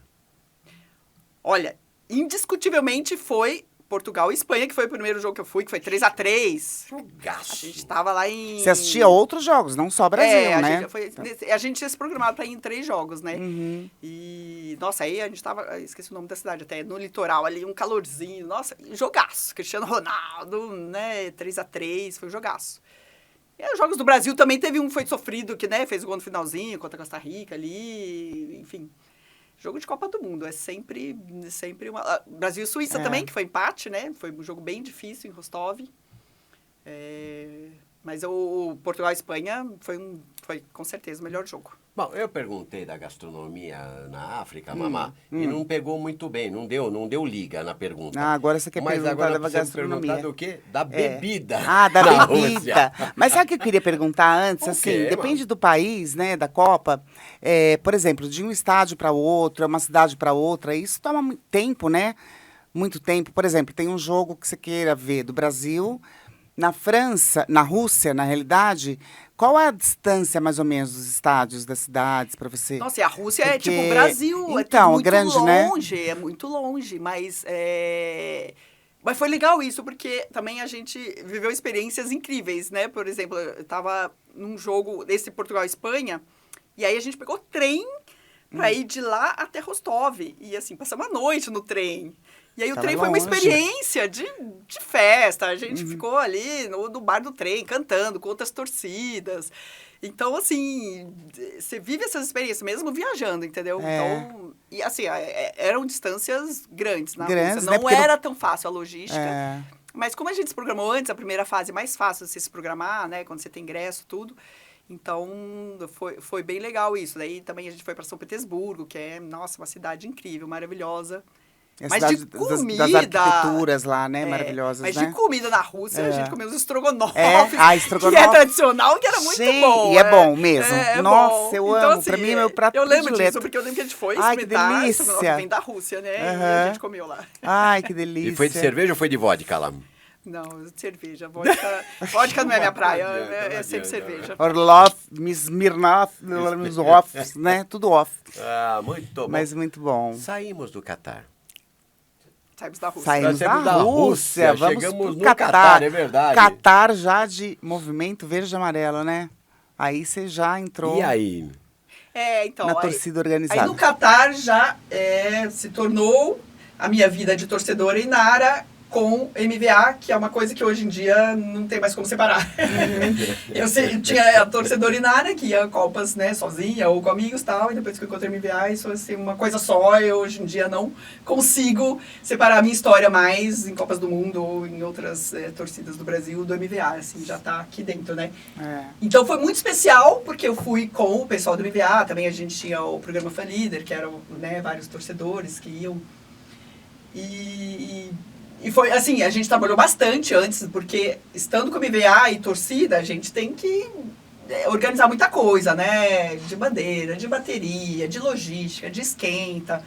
Olha, indiscutivelmente foi Portugal e Espanha, que foi o primeiro jogo que eu fui, que foi 3-3. Jogaço. A gente tava lá em... Você assistia outros jogos, não só Brasil, a né? a gente tinha se programado para ir em 3 jogos, né? Uhum. E, nossa, aí a gente tava, esqueci o nome da cidade até, no litoral ali, um calorzinho, nossa, jogaço. Cristiano Ronaldo, né, 3-3, foi um jogaço. E os jogos do Brasil também teve um, foi sofrido, que, né, fez o gol no finalzinho, contra a Costa Rica ali, enfim. Jogo de Copa do Mundo, é sempre uma... Brasil e Suíça também, que foi empate, né? Foi um jogo bem difícil em Rostov. Mas o Portugal e Espanha foi com certeza o melhor jogo. Bom, eu perguntei da gastronomia na África, Mamá, e não pegou muito bem, não deu liga na pergunta. Agora você quer Mas perguntar agora da precisa gastronomia. perguntar do quê? Da bebida. Da na bebida. Rússia. Mas sabe o que eu queria perguntar antes? O Assim, quê, depende mano? do país, né, da Copa. Por exemplo, de um estádio para outro, uma cidade para outra, isso toma muito tempo, né? Muito tempo. Por exemplo, tem um jogo que você queira ver do Brasil, na França, na Rússia, na realidade. Qual é a distância, mais ou menos, dos estádios, das cidades, para você? Nossa, e a Rússia é Porque- tipo o Brasil, Então, é muito grande, né? longe, é muito longe, mas foi legal isso, porque também a gente viveu experiências incríveis, né? Por exemplo, eu tava num jogo desse Portugal e Espanha, e aí a gente pegou trem pra ir de lá até Rostov, e assim, passamos a noite no trem. E aí o Tava trem foi uma longe. experiência de festa. A gente ficou ali no bar do trem, cantando com outras torcidas. Então, assim, você vive essas experiências mesmo viajando, entendeu? Então, e assim, eram distâncias grandes na Grandes, Rússia. né? Não Porque era tão fácil a logística. É. Mas como a gente se programou antes, a primeira fase é mais fácil você se programar, né? Quando você tem ingresso, tudo. Então, foi bem legal isso. Daí também a gente foi para São Petersburgo, que é, nossa, uma cidade incrível, maravilhosa. É a Mas cidade de das comida... arquiteturas lá, né? Maravilhosas, mas né? de comida na Rússia, a gente comeu uns estrogonofes, Estrogonofe. que é tradicional, que era muito Sim, bom. e é bom mesmo. Nossa, bom. eu Então, amo. assim, Pra mim, é meu prato eu lembro predileto. disso, porque eu lembro que a gente foi Ai, que experimentar. delícia. Estrogonofe vem da Rússia, né? E a gente comeu lá. Ai, que delícia. E foi de cerveja ou foi de vodka lá? Não, de cerveja. Vodka não é minha praia, é sempre adianta. cerveja. Orlov, Smirnoff, os offs, né? Tudo off. Ah, muito bom. Mas muito bom. Saímos do Catar. Saímos da Rússia. Saímos Nós saímos da da Rússia, Rússia, vamos chegamos pro no Catar. Catar, é verdade. Catar já de movimento verde e amarelo, né? Aí você já entrou E aí? Então, na aí- torcida Aí organizada. no Catar já se tornou a minha vida de torcedora e Nara com MVA, que é uma coisa que hoje em dia não tem mais como separar. Eu tinha a torcedora Inara, que ia a Copas, né, sozinha ou com amigos e tal, e depois que eu encontrei MVA, isso assim, uma coisa só. Eu hoje em dia não consigo separar a minha história mais em Copas do Mundo ou em outras torcidas do Brasil do MVA, assim, já tá aqui dentro, né? Então foi muito especial, porque eu fui com o pessoal do MVA, também a gente tinha o programa Fan Leader, que eram, né, vários torcedores que iam. E foi assim, a gente trabalhou bastante antes, porque estando com o MVA e torcida, a gente tem que organizar muita coisa, né? De bandeira, de bateria, de logística, de esquenta.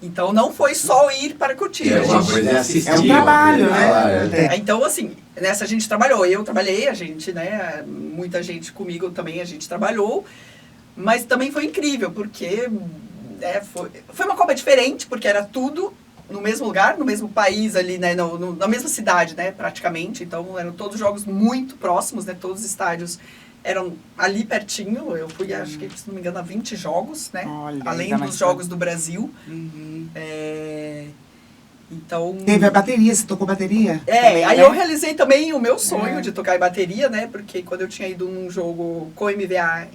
Então não foi só ir para curtir. É a uma gente- coisa é assistir. É um trabalho, né? É, então, assim, nessa a gente trabalhou. Eu trabalhei, a gente, né? Muita gente comigo também, a gente trabalhou. Mas também foi incrível, porque foi uma Copa diferente, porque era tudo no mesmo lugar, no mesmo país ali, né? Na mesma cidade, né? Praticamente. Então, eram todos jogos muito próximos, né? Todos os estádios eram ali pertinho. Eu fui, acho que, se não me engano, a 20 jogos, né? Olha, além ainda mais dos jogos do Brasil. Uhum. Então... Teve a bateria, você tocou bateria? Também, aí né? eu realizei também o meu sonho de tocar em bateria, né? Porque quando eu tinha ido num jogo com o MVA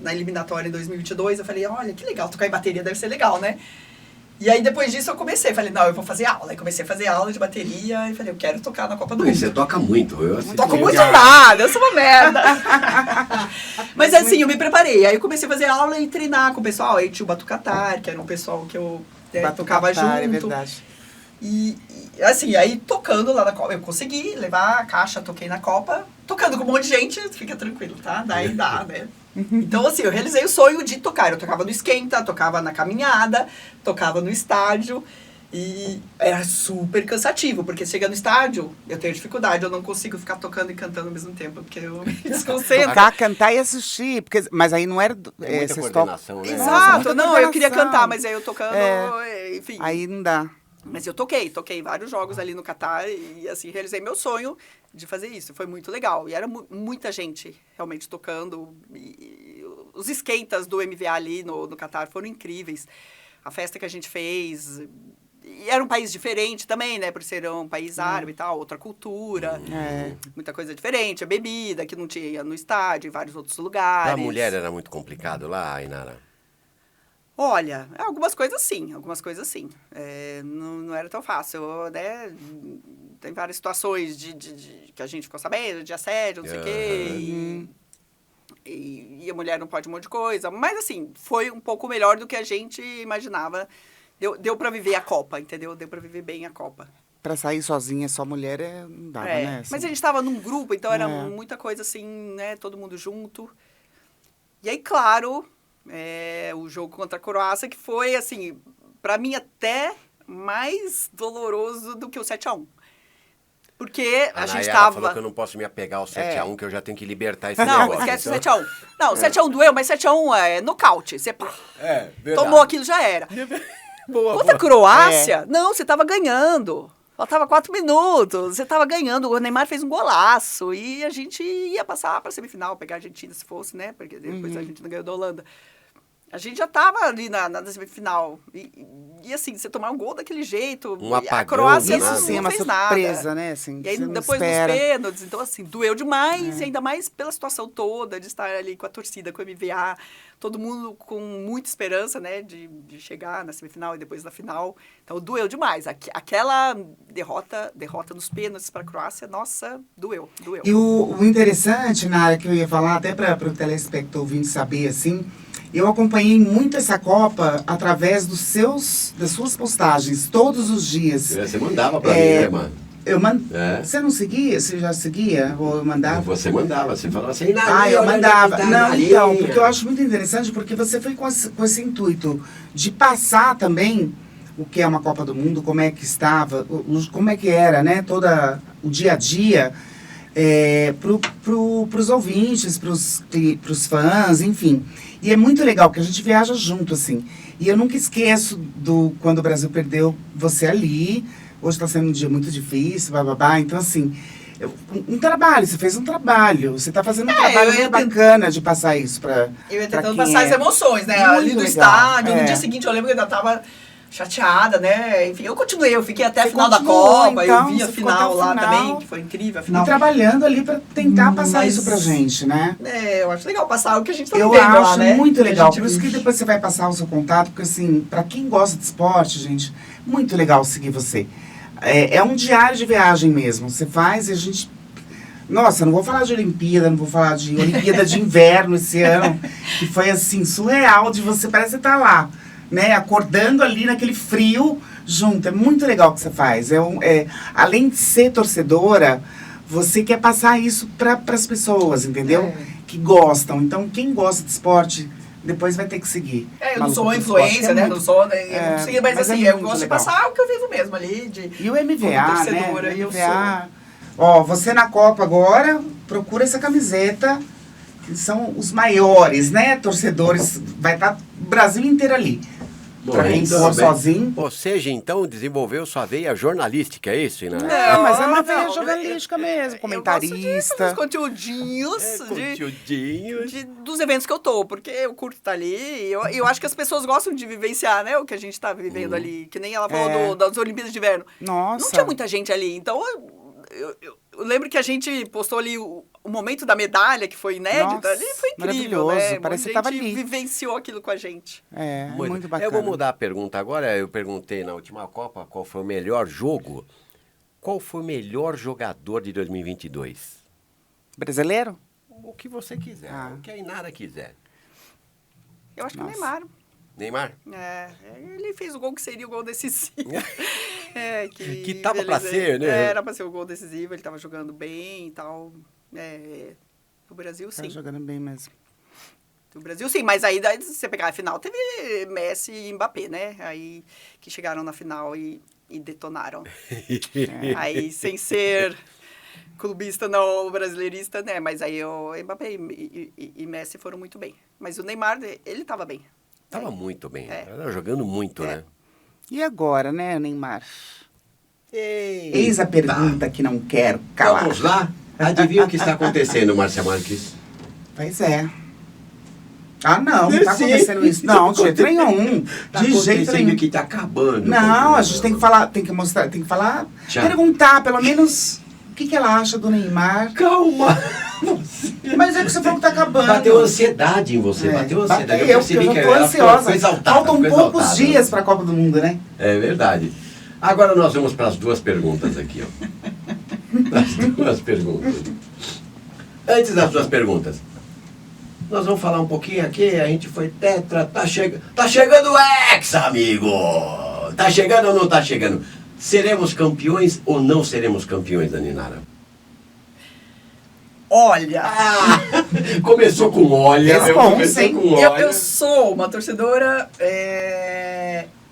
na eliminatória em 2022, eu falei, olha, que legal, tocar em bateria deve ser legal, né? E aí depois disso eu comecei, falei, não, eu vou fazer aula. Aí comecei a fazer aula de bateria e falei, eu quero tocar na Copa do Mundo. Você toca muito. Eu Não assisti. toco muito nada, eu sou uma merda. Mas assim, eu me preparei. Aí eu comecei a fazer aula e treinar com o pessoal. Aí tinha o Batucatar, que era um pessoal que eu tocava junto. É verdade. E, assim, aí tocando lá na Copa, eu consegui levar a caixa, toquei na Copa, tocando com um monte de gente, fica tranquilo, tá? Daí dá, né? Então, assim, eu realizei o sonho de tocar. Eu tocava no esquenta, tocava na caminhada, tocava no estádio. E era super cansativo, porque chega no estádio, eu tenho dificuldade, eu não consigo ficar tocando e cantando ao mesmo tempo, porque eu me desconcentro. Tocar, cantar e assistir. Porque, mas aí não era. É muita vocês coordenação, né? Exato, muita não, eu queria coordenação. cantar, mas aí eu tocando, enfim. Aí não dá. Mas eu toquei vários jogos ali no Catar e, assim, realizei meu sonho de fazer isso. Foi muito legal. E era muita gente realmente tocando. E os esquentas do MVA ali no Catar foram incríveis. A festa que a gente fez... E era um país diferente também, né? Por ser um país árabe e tal, outra cultura. Muita coisa diferente. A bebida que não tinha no estádio, em vários outros lugares. A mulher era muito complicado lá, Ainara? Olha, algumas coisas sim. Não era tão fácil, né? Tem várias situações que a gente ficou sabendo, de assédio, não sei o quê. E a mulher não pode um monte de coisa. Mas, assim, foi um pouco melhor do que a gente imaginava. Deu pra viver a Copa, entendeu? Deu pra viver bem a Copa. Pra sair sozinha, só mulher, não dava, né? Assim. Mas a gente tava num grupo, então era muita coisa assim, né? Todo mundo junto. E aí, claro... o jogo contra a Croácia, que foi, assim, pra mim até mais doloroso do que o 7-1. Porque a gente Nayara tava... falou que eu não posso me apegar ao 7-1, que eu já tenho que libertar esse Não, negócio. esquece o 7-1. Não, o 7-1 doeu, mas 7-1 é nocaute. Você verdade. tomou aquilo, já era. Contra a Croácia, não, você tava ganhando. Faltava 4 minutos, você tava ganhando, o Neymar fez um golaço e a gente ia passar pra semifinal, pegar a Argentina se fosse, né? Porque depois a Argentina ganhou da Holanda. A gente já tava ali na semifinal. E assim, você tomar um gol daquele jeito. Um apagão, a Croácia do não, nada. Sim, é não uma fez surpresa, nada. né? Assim, E aí, você não depois espera. dos pênaltis, então assim, doeu demais. E ainda mais pela situação toda, de estar ali com a torcida, com o MVA. Todo mundo com muita esperança, né? De chegar na semifinal e depois na final. Então, doeu demais. Aquela derrota nos pênaltis para a Croácia, nossa, doeu. E o interessante, Nara, que eu ia falar, até para o telespectador ouvinte saber, assim, eu acompanhei muito essa Copa através das suas postagens, todos os dias. Você mandava pra mim, né, mano? Você não seguia? Você já seguia? Ou eu mandava? Você mandava, você falava assim, Eu mandava. Não, então, porque eu acho muito interessante, porque você foi com esse intuito de passar também o que é uma Copa do Mundo, como é que estava, como é que era, né, toda o dia a dia, pros ouvintes, pros fãs, enfim. E é muito legal, porque a gente viaja junto, assim. E eu nunca esqueço quando o Brasil perdeu você ali. Hoje está sendo um dia muito difícil, bababá. Então, assim, você fez um trabalho. Você está fazendo um trabalho muito bacana de passar isso para Eu ia tentando passar as emoções, né? Muito Ali do legal. estádio. No dia seguinte, eu lembro que eu ainda tava chateada, né? Enfim, eu fiquei até a Você final da continuou, Copa. então, Eu vi a você ficou até final o lá final. também, que foi incrível. A E final. trabalhando ali para tentar passar Mas- isso pra gente, né? Eu acho legal passar o que a gente tá Eu vivendo acho lá, né? muito legal. A gente Por isso que vive. depois você vai passar o seu contato, porque assim, pra quem gosta de esporte, gente, muito legal seguir você. É um diário de viagem mesmo. Você faz e a gente... Nossa, não vou falar de Olimpíada, não vou falar de Olimpíada de Inverno esse ano, que foi assim, surreal de você, parece que você tá lá, né? Acordando ali naquele frio junto. É muito legal o que você faz. Além de ser torcedora, você quer passar isso para as pessoas, entendeu? Que gostam. Então, quem gosta de esporte, depois vai ter que seguir. Eu não Maluco sou do influência, Esporte, que é né? muito- Não sou, né? Eu não sei, mas mas é assim, eu muito gosto legal. de passar o que eu vivo mesmo ali. E o como MVA, torcedora, né? eu O MVA. Ó, você na Copa agora, procura essa camiseta, que são os maiores, né? Torcedores, vai estar o Brasil inteiro ali. Pra quem Então, for bem. sozinho. Ou seja, então, desenvolveu sua veia jornalística, é isso, né? Mas é uma não, veia não, jornalística mesmo, Eu comentarista. gosto de fazer os conteúdinhos Conteúdinhos. dos eventos que eu tô, porque eu curto estar ali. E eu acho que as pessoas gostam de vivenciar, né? O que a gente tá vivendo ali. Que nem ela falou das Olimpíadas de Inverno. Nossa. Não tinha muita gente ali. Então, eu lembro que a gente postou ali o momento da medalha, que foi inédita. Nossa, Ali foi incrível, maravilhoso, né? parece que Muita tava gente ali. vivenciou aquilo com a gente. É, muito bacana. Eu vou mudar a pergunta agora. Eu perguntei na última Copa qual foi o melhor jogo. Qual foi o melhor jogador de 2022? Brasileiro? O que você quiser, o que a Inara quiser. Eu acho que Nossa. o Neymar. Neymar? Ele fez o gol que seria o gol decisivo. Que tava pra ser, né? Era pra ser o gol decisivo, ele tava jogando bem e tal. O Brasil, Tá sim. jogando bem mesmo. O Brasil, sim. Mas aí, daí, se você pegar a final, teve Messi e Mbappé, né? Aí, que chegaram na final e detonaram. Aí, sem ser clubista, não brasileirista, né? Mas aí o Mbappé e Messi foram muito bem. Mas o Neymar, ele tava bem. Tava muito bem. É. Tava jogando muito, né? E agora, né, Neymar? Ei, Eis a pergunta que não quero calar. vamos lá? Adivinha o que está acontecendo, Márcia Marques? Pois é. Ah, não tá Sim. acontecendo isso. Não, de jeito nenhum. Tá De jeito acontecendo nenhum. que tá acabando. Não, a gente tem que falar, tem que mostrar, tem que falar, Já. perguntar pelo menos o que ela acha do Neymar. Calma! Mas é que você falou que tá acabando. Bateu ansiedade em você, bateu ansiedade. Bateu, porque eu já tô ela ansiosa. foi exaltada, Faltam ficou poucos exaltada. dias pra Copa do Mundo, né? É verdade. Agora nós vamos para as duas perguntas aqui, ó. As duas perguntas. Antes das duas perguntas, nós vamos falar um pouquinho aqui. A gente foi tetra, tá chegando o Hexa, amigo! Tá chegando ou não tá chegando? Seremos campeões ou não seremos campeões, Daninara? Olha, Começou com olha. Responsa, Comecei hein? com olha. eu sou uma torcedora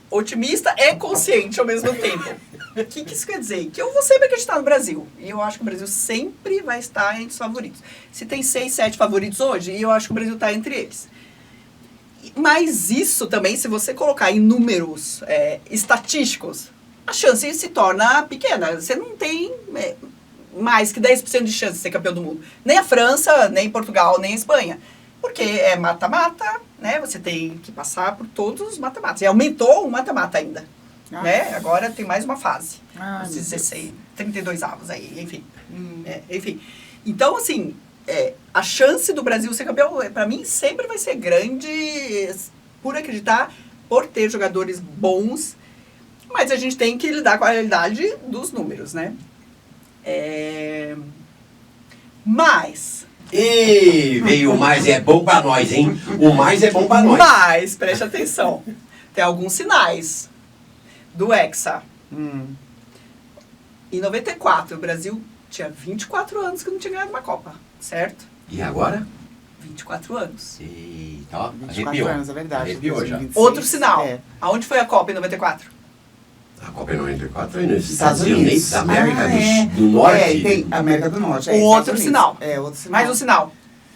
otimista e consciente ao mesmo tempo. O que isso quer dizer? Que eu vou sempre acreditar no Brasil. E eu acho que o Brasil sempre vai estar entre os favoritos. Se tem 6, 7 favoritos hoje, eu acho que o Brasil está entre eles. Mas isso também, se você colocar em números estatísticos, a chance se torna pequena. Você não tem mais que 10% de chance de ser campeão do mundo. Nem a França, nem Portugal, nem a Espanha. Porque é mata-mata, né? Você tem que passar por todos os mata-matas. E aumentou o mata-mata ainda. Né? Agora tem mais uma fase. Os 16, 32 avos aí, enfim. Enfim. Então, assim, a chance do Brasil ser campeão, pra mim, sempre vai ser grande por acreditar, por ter jogadores bons. Mas a gente tem que lidar com a realidade dos números, né? Mas... E veio o mais é bom pra nós, hein? O mais é bom pra nós. Mas, preste atenção, tem alguns sinais do Hexa. Em 94, o Brasil tinha 24 anos que não tinha ganhado uma Copa, certo? E agora? 24 anos. Eita, ó, 24 arrepiou. anos, é verdade. Arrepiou já. 2026, Outro sinal. é. Aonde foi a Copa em 94? A Copa é 94 foi nos Estados Estados Unidos da América do Norte. É, tem América do Norte. Outro Estados Unidos. sinal. Outro sinal. Mais um sinal.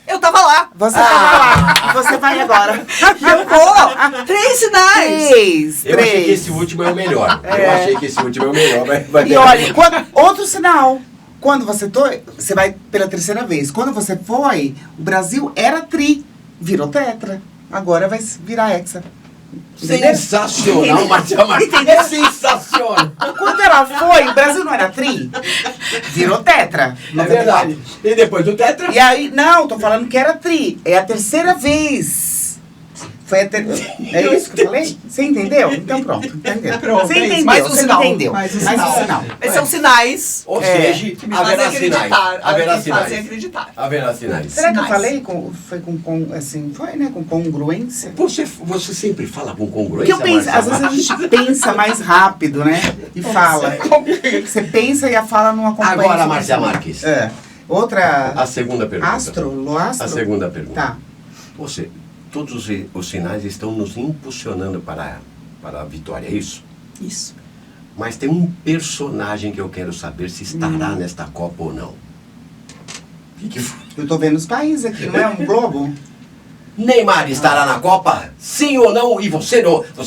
Eu tava lá. Você tava lá. Você vai agora. Eu vou. 3 sinais. Três. Eu achei que esse último é o melhor. Eu achei que esse último é o melhor. E olha, outro sinal. Quando você vai pela terceira vez. Quando você foi, o Brasil era tri. Virou tetra. Agora vai virar hexa. Entendeu? Sensacional, Marcia Marques. É sensacional. Quando ela foi, o Brasil não era tri. Virou tetra. É verdade. E depois do Tetra? E aí, não, tô falando que era tri. É a terceira vez. Foi a É isso que eu falei? Você entendeu? Então pronto, entendeu? Pronto, Você é isso. entendeu, Mais um você sinal. entendeu. Mais um Mais um sinal. sinal. Esses são sinais Ou seja, que me fazem haverá sinais. acreditar. Haverá Que me fazem sinais. acreditar. Haverá sinais. Será que eu Sinais. falei foi com assim, foi, né, com congruência? Você sempre fala com Porque congruência, eu penso, Marcia às vezes a Marques? gente pensa mais rápido, né? E fala. Você pensa e a fala não acompanha. Agora, isso. Marcia Marques. Outra. A segunda pergunta. Loastro? A segunda pergunta. Tá. Você todos os sinais estão nos impulsionando para a vitória, é isso? Isso. Mas tem um personagem que eu quero saber se estará nesta Copa ou não. Que foi? Eu tô vendo os países aqui, não é um globo? Neymar estará na Copa? Sim ou não? E você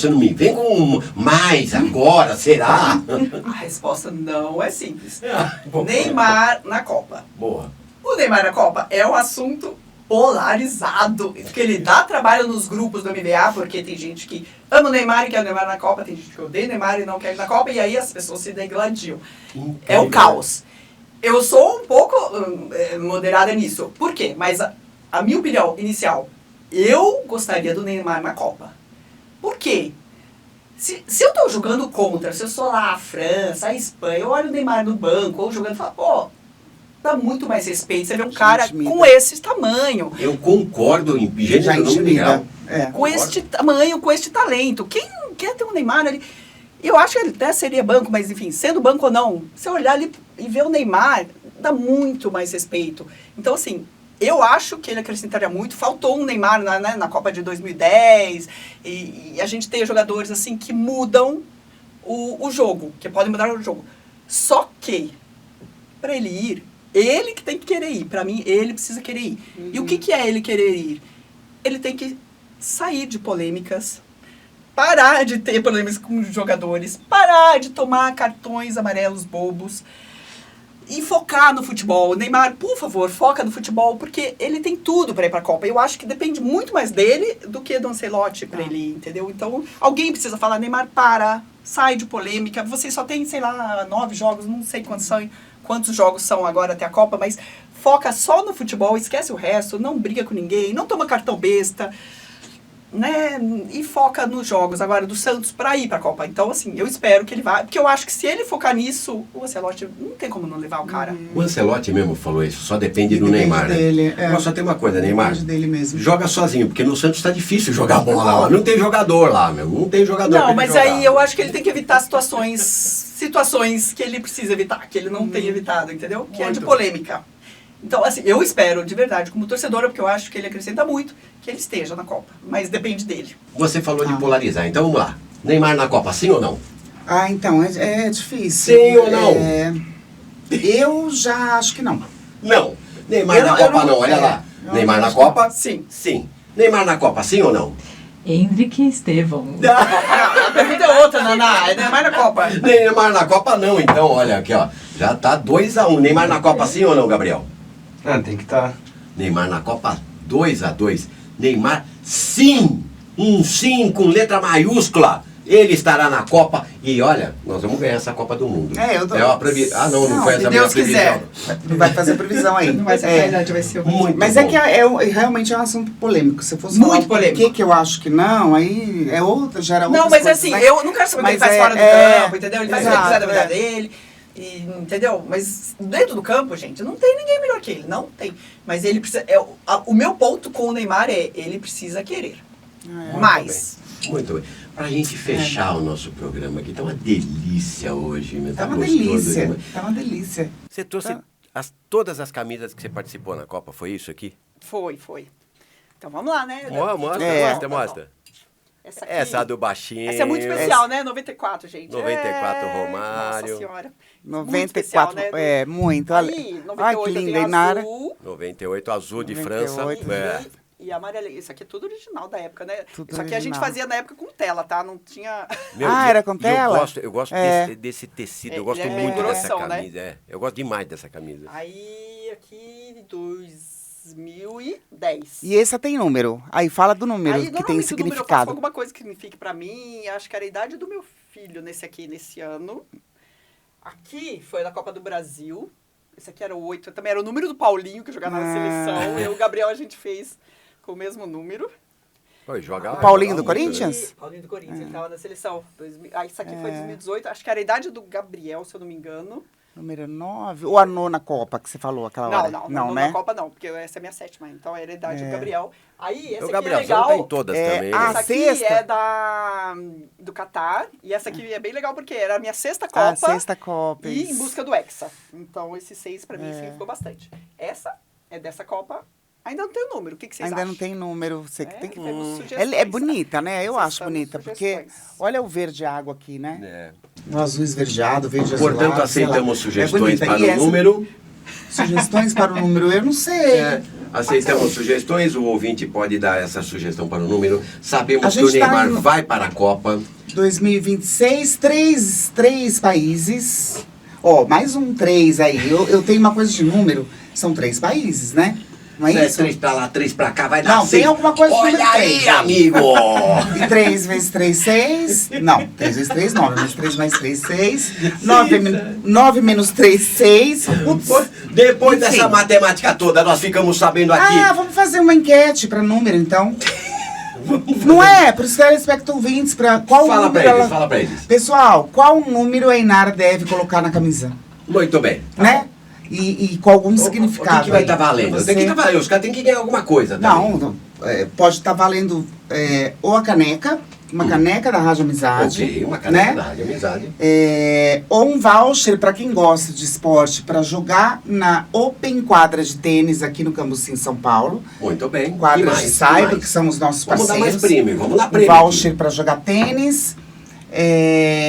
não me vem com mais agora, será? A resposta não é simples. Boa. Neymar na Copa. Boa. O Neymar na Copa é um assunto polarizado, porque ele dá trabalho nos grupos do NBA, porque tem gente que ama o Neymar e quer o Neymar na Copa, tem gente que odeia o Neymar e não quer ele na Copa, e aí as pessoas se degladiam. É o caos. Eu sou um pouco moderada nisso. Por quê? Mas a minha opinião inicial, eu gostaria do Neymar na Copa. Por quê? Se eu tô jogando contra, se eu sou lá a França, a Espanha, eu olho o Neymar no banco, ou jogando e falo, pô, dá muito mais respeito. Você vê um cara com esse tamanho. Eu concordo em Já gênero intimida. mundial. É. Com este tamanho, com este talento. Quem quer ter um Neymar ali? Eu acho que ele até seria banco, mas enfim, sendo banco ou não, se eu olhar ali e ver o Neymar, dá muito mais respeito. Então, assim, eu acho que ele acrescentaria muito. Faltou um Neymar na Copa de 2010. E a gente tem jogadores, assim, que mudam o jogo, que podem mudar o jogo. Só que, para ele ir, ele que tem que querer ir. Para mim, ele precisa querer ir. E o que é ele querer ir? Ele tem que sair de polêmicas, parar de ter problemas com os jogadores, parar de tomar cartões amarelos bobos e focar no futebol. Neymar, por favor, foca no futebol, porque ele tem tudo para ir para a Copa. Eu acho que depende muito mais dele do que do Ancelotti para ele ir, entendeu? Então, alguém precisa falar, Neymar, sai de polêmica. Você só tem, sei lá, 9 jogos, não sei quantos jogos são agora até a Copa, mas foca só no futebol, esquece o resto, não briga com ninguém, não toma cartão besta, né? E foca nos jogos agora do Santos para ir para a Copa. Então, assim, eu espero que ele vá, porque eu acho que se ele focar nisso, o Ancelotti não tem como não levar o cara. O Ancelotti mesmo falou isso, só depende do Depende Neymar, dele, né? é. Mas só tem uma coisa, Neymar. Depende dele mesmo. Joga sozinho, porque no Santos tá difícil jogar bola lá. Não tem jogador lá, meu. Não tem jogador pra Não, ele mas jogar. aí eu acho que ele tem que evitar situações que ele precisa evitar, que ele não tem evitado, entendeu? Que é de Muito. polêmica. Então, assim, eu espero, de verdade, como torcedora, porque eu acho que ele acrescenta muito, que ele esteja na Copa. Mas depende dele. Você falou de polarizar, então vamos lá. Neymar na Copa, sim ou não? Ah, então, é difícil. Sim ou não? Eu já acho que não. Não. Neymar Eu na não- eu Copa não- não, olha é. lá. Eu Neymar na acho que- Copa? Sim. Sim. Neymar na Copa, sim ou não? Hendrick e Estevão. A pergunta é outra, Naná. É Neymar na Copa. Neymar na Copa não, então, olha aqui, ó. Já tá 2-1. Neymar na Copa, sim ou não, Gabriel? Ah, tem que estar. Neymar na Copa 2-2. Neymar, sim! Um sim com letra maiúscula. Ele estará na Copa e olha, nós vamos ganhar essa Copa do Mundo. Eu tô... uma previsão. Ah, não foi se essa Deus minha previsão. quiser. Vai fazer previsão aí. Não vai ser verdade, vai ser Muito Mas bom. é que realmente é um assunto polêmico. Se eu fosse Muito falar por polêmico. que eu acho que não, aí é outra, gera outras Não, mas coisas, assim, né? eu não quero saber o que ele Mas faz fora do campo, entendeu? Ele faz o que ele quiser da vida exato, dele. E, entendeu? Mas dentro do campo, gente, não tem ninguém melhor que ele. Não tem. Mas ele precisa. O meu ponto com o Neymar é ele precisa querer. Mais. Muito bem. Pra gente fechar o nosso programa aqui, tá uma delícia hoje, né? Tá uma gostoso delícia. demais. Tá uma delícia. Você trouxe todas as camisas que você participou na Copa, foi isso aqui? Foi. Então vamos lá, né? Mostra. Essa aqui. Essa do baixinho. Essa é muito especial, né? 94, gente. 94 Romário. Nossa senhora. 94, Muito especial, né? muito. Aí, 98 Ai, que tem linda, Inara. azul. 98 azul de 98. França. É. E amarelo. Isso aqui é tudo original da época, né? Tudo Isso aqui a gente original. fazia na época com tela, tá? Não tinha... Meu Ah, Deus, era com tela? Eu gosto É. desse tecido, É, eu gosto ele é muito dessa grossão, né? camisa. É. Eu gosto demais dessa camisa. Aí, aqui, 2010. E essa tem número. Aí fala do número, Aí, que tem normalmente, o número eu faço significado. alguma coisa que signifique pra mim. Acho que era a idade do meu filho nesse ano. Aqui foi da Copa do Brasil. Esse aqui era o 8. Também era o número do Paulinho, que jogava na seleção. Eu e o Gabriel, a gente fez com o mesmo número. Oi, jogava, O Paulinho do jogava muito, Corinthians? né? E Paulinho do Corinthians, ele tava na seleção. Aí isso aqui foi 2018. Acho que era a idade do Gabriel, se eu não me engano. Número 9. Ou a nona Copa que você falou aquela hora? Não, né? na Copa não, porque essa é a minha 7ª, então era a idade do Gabriel. Aí, esse O aqui Gabriel, é você não legal. tá em todas É, também. ah, né? Essa aqui sexta? é do Catar, e essa aqui é bem legal porque era a minha 6ª Copa. A sexta Copa. E em busca do Hexa. Então, esses 6 pra mim É. significou bastante. Essa é dessa Copa Ainda não tem o número, o que vocês Ainda acham? não tem número, você que tem que... Temos sugestões, Ela é bonita, né? Eu acho Acessamos bonita, porque sugestões. olha o verde água aqui, né? É. O azul esverdeado, verde azulado. Portanto, sei lá. aceitamos É sugestões bonita. para E o essa- número. Sugestões para o número, eu não sei. Aceitamos sugestões, o ouvinte pode dar essa sugestão para o número. Sabemos A que o gente tá Neymar indo- vai para a Copa. 2026, três países. Ó, mais um 3 aí. Eu tenho uma coisa de número. São 3 países, né? Não é isso? 3 para lá, 3 para cá, vai dar Não, 6. tem alguma coisa de Olha número aí, 3. amigo! E 3 vezes 3, 6. Não, 3 vezes 3, 9. Menos 3 mais 3, 6. 9 menos 3, 6. Depois Enfim. dessa matemática toda, nós ficamos sabendo aqui. Ah, vamos fazer uma enquete para número, então. Não é? Para os telespectadores ouvintes, para qual Fala número pra eles, ela... fala pra eles. Pessoal, qual número a Inara deve colocar na camisa? Muito bem. Né? E com algum significado. O que vai estar valendo? Você- Tem que estar valendo. Os caras têm que ganhar alguma coisa também. Não, pode estar valendo ou a caneca, uma caneca da Rádio Amizade. Ok, uma caneca né? da Rádio Amizade. Ou um voucher para quem gosta de esporte para jogar na Open Quadra de Tênis aqui no Cambuci, em São Paulo. Muito bem. E Quadras mais, de e cyber, mais? que são os nossos Vamos dar parceiros. mais prêmio, vamos dar Um prêmio. voucher para jogar tênis.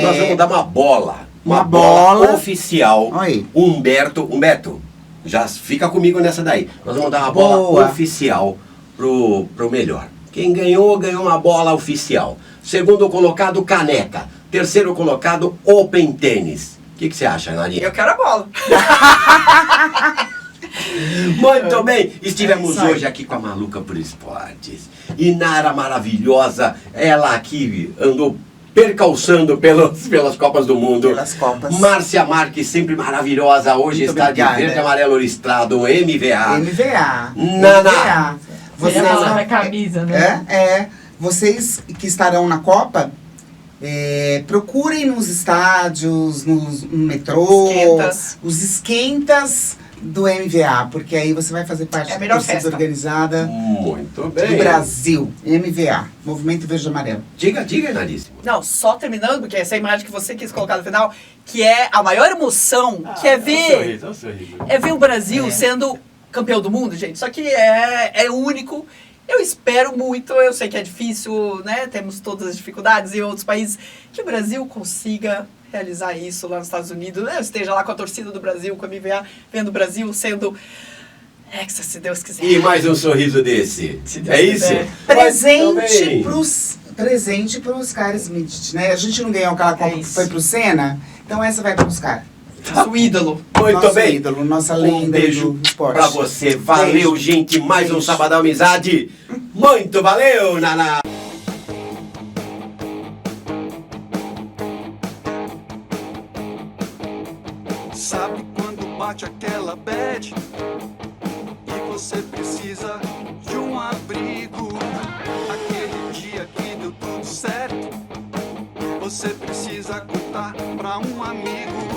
Nós vamos dar uma bola. Uma bola. Oficial. Aí. Humberto, já fica comigo nessa daí. Nós vamos dar uma bola Boa. oficial pro melhor. Quem ganhou, ganhou uma bola oficial. Segundo colocado, caneca. Terceiro colocado, Open Tênis. O que você acha, Narinha? Eu quero a bola. Muito bem, estivemos É isso aí. hoje aqui com a Maluca por Esportes. Inara maravilhosa, ela aqui andou percalçando pelas Copas do Mundo. Pelas Copas. Márcia Marques, sempre maravilhosa, hoje Muito está obrigada. de verde, amarelo listrado, MVA. MVA. Naná. Você Vocês, falar da camisa, né? Vocês que estarão na Copa, procurem nos estádios, no metrô, Esquentas. os esquentas do MVA, porque aí você vai fazer parte É a da melhor torcida festa. organizada Muito do bem. Brasil. MVA, Movimento Verde e Amarelo. Diga, Naríssimo. Não, só terminando, porque essa imagem que você quis colocar no final, que é a maior emoção, que é ver, é ver o Brasil sendo campeão do mundo, gente. Só que é único. Eu espero muito, eu sei que é difícil, né? Temos todas as dificuldades em outros países, que o Brasil consiga realizar isso lá nos Estados Unidos. Eu esteja lá com a torcida do Brasil, com a MVA, vendo o Brasil sendo hexa, se Deus quiser. E mais um sorriso desse. Se Deus É isso? quiser. Presente pros caras Smith, né? A gente não ganhou aquela Copa que isso. foi pro Senna, então essa vai pros caras. Nosso ídolo. Muito Nosso bem. ídolo, nossa Um lenda beijo do esporte. pra você. Valeu, Beijo. gente. Mais um Beijo. Sabadão Amizade. Muito valeu, Naná. Sabe quando bate aquela bad e você precisa de um abrigo? Aquele dia que deu tudo certo, você precisa contar pra um amigo.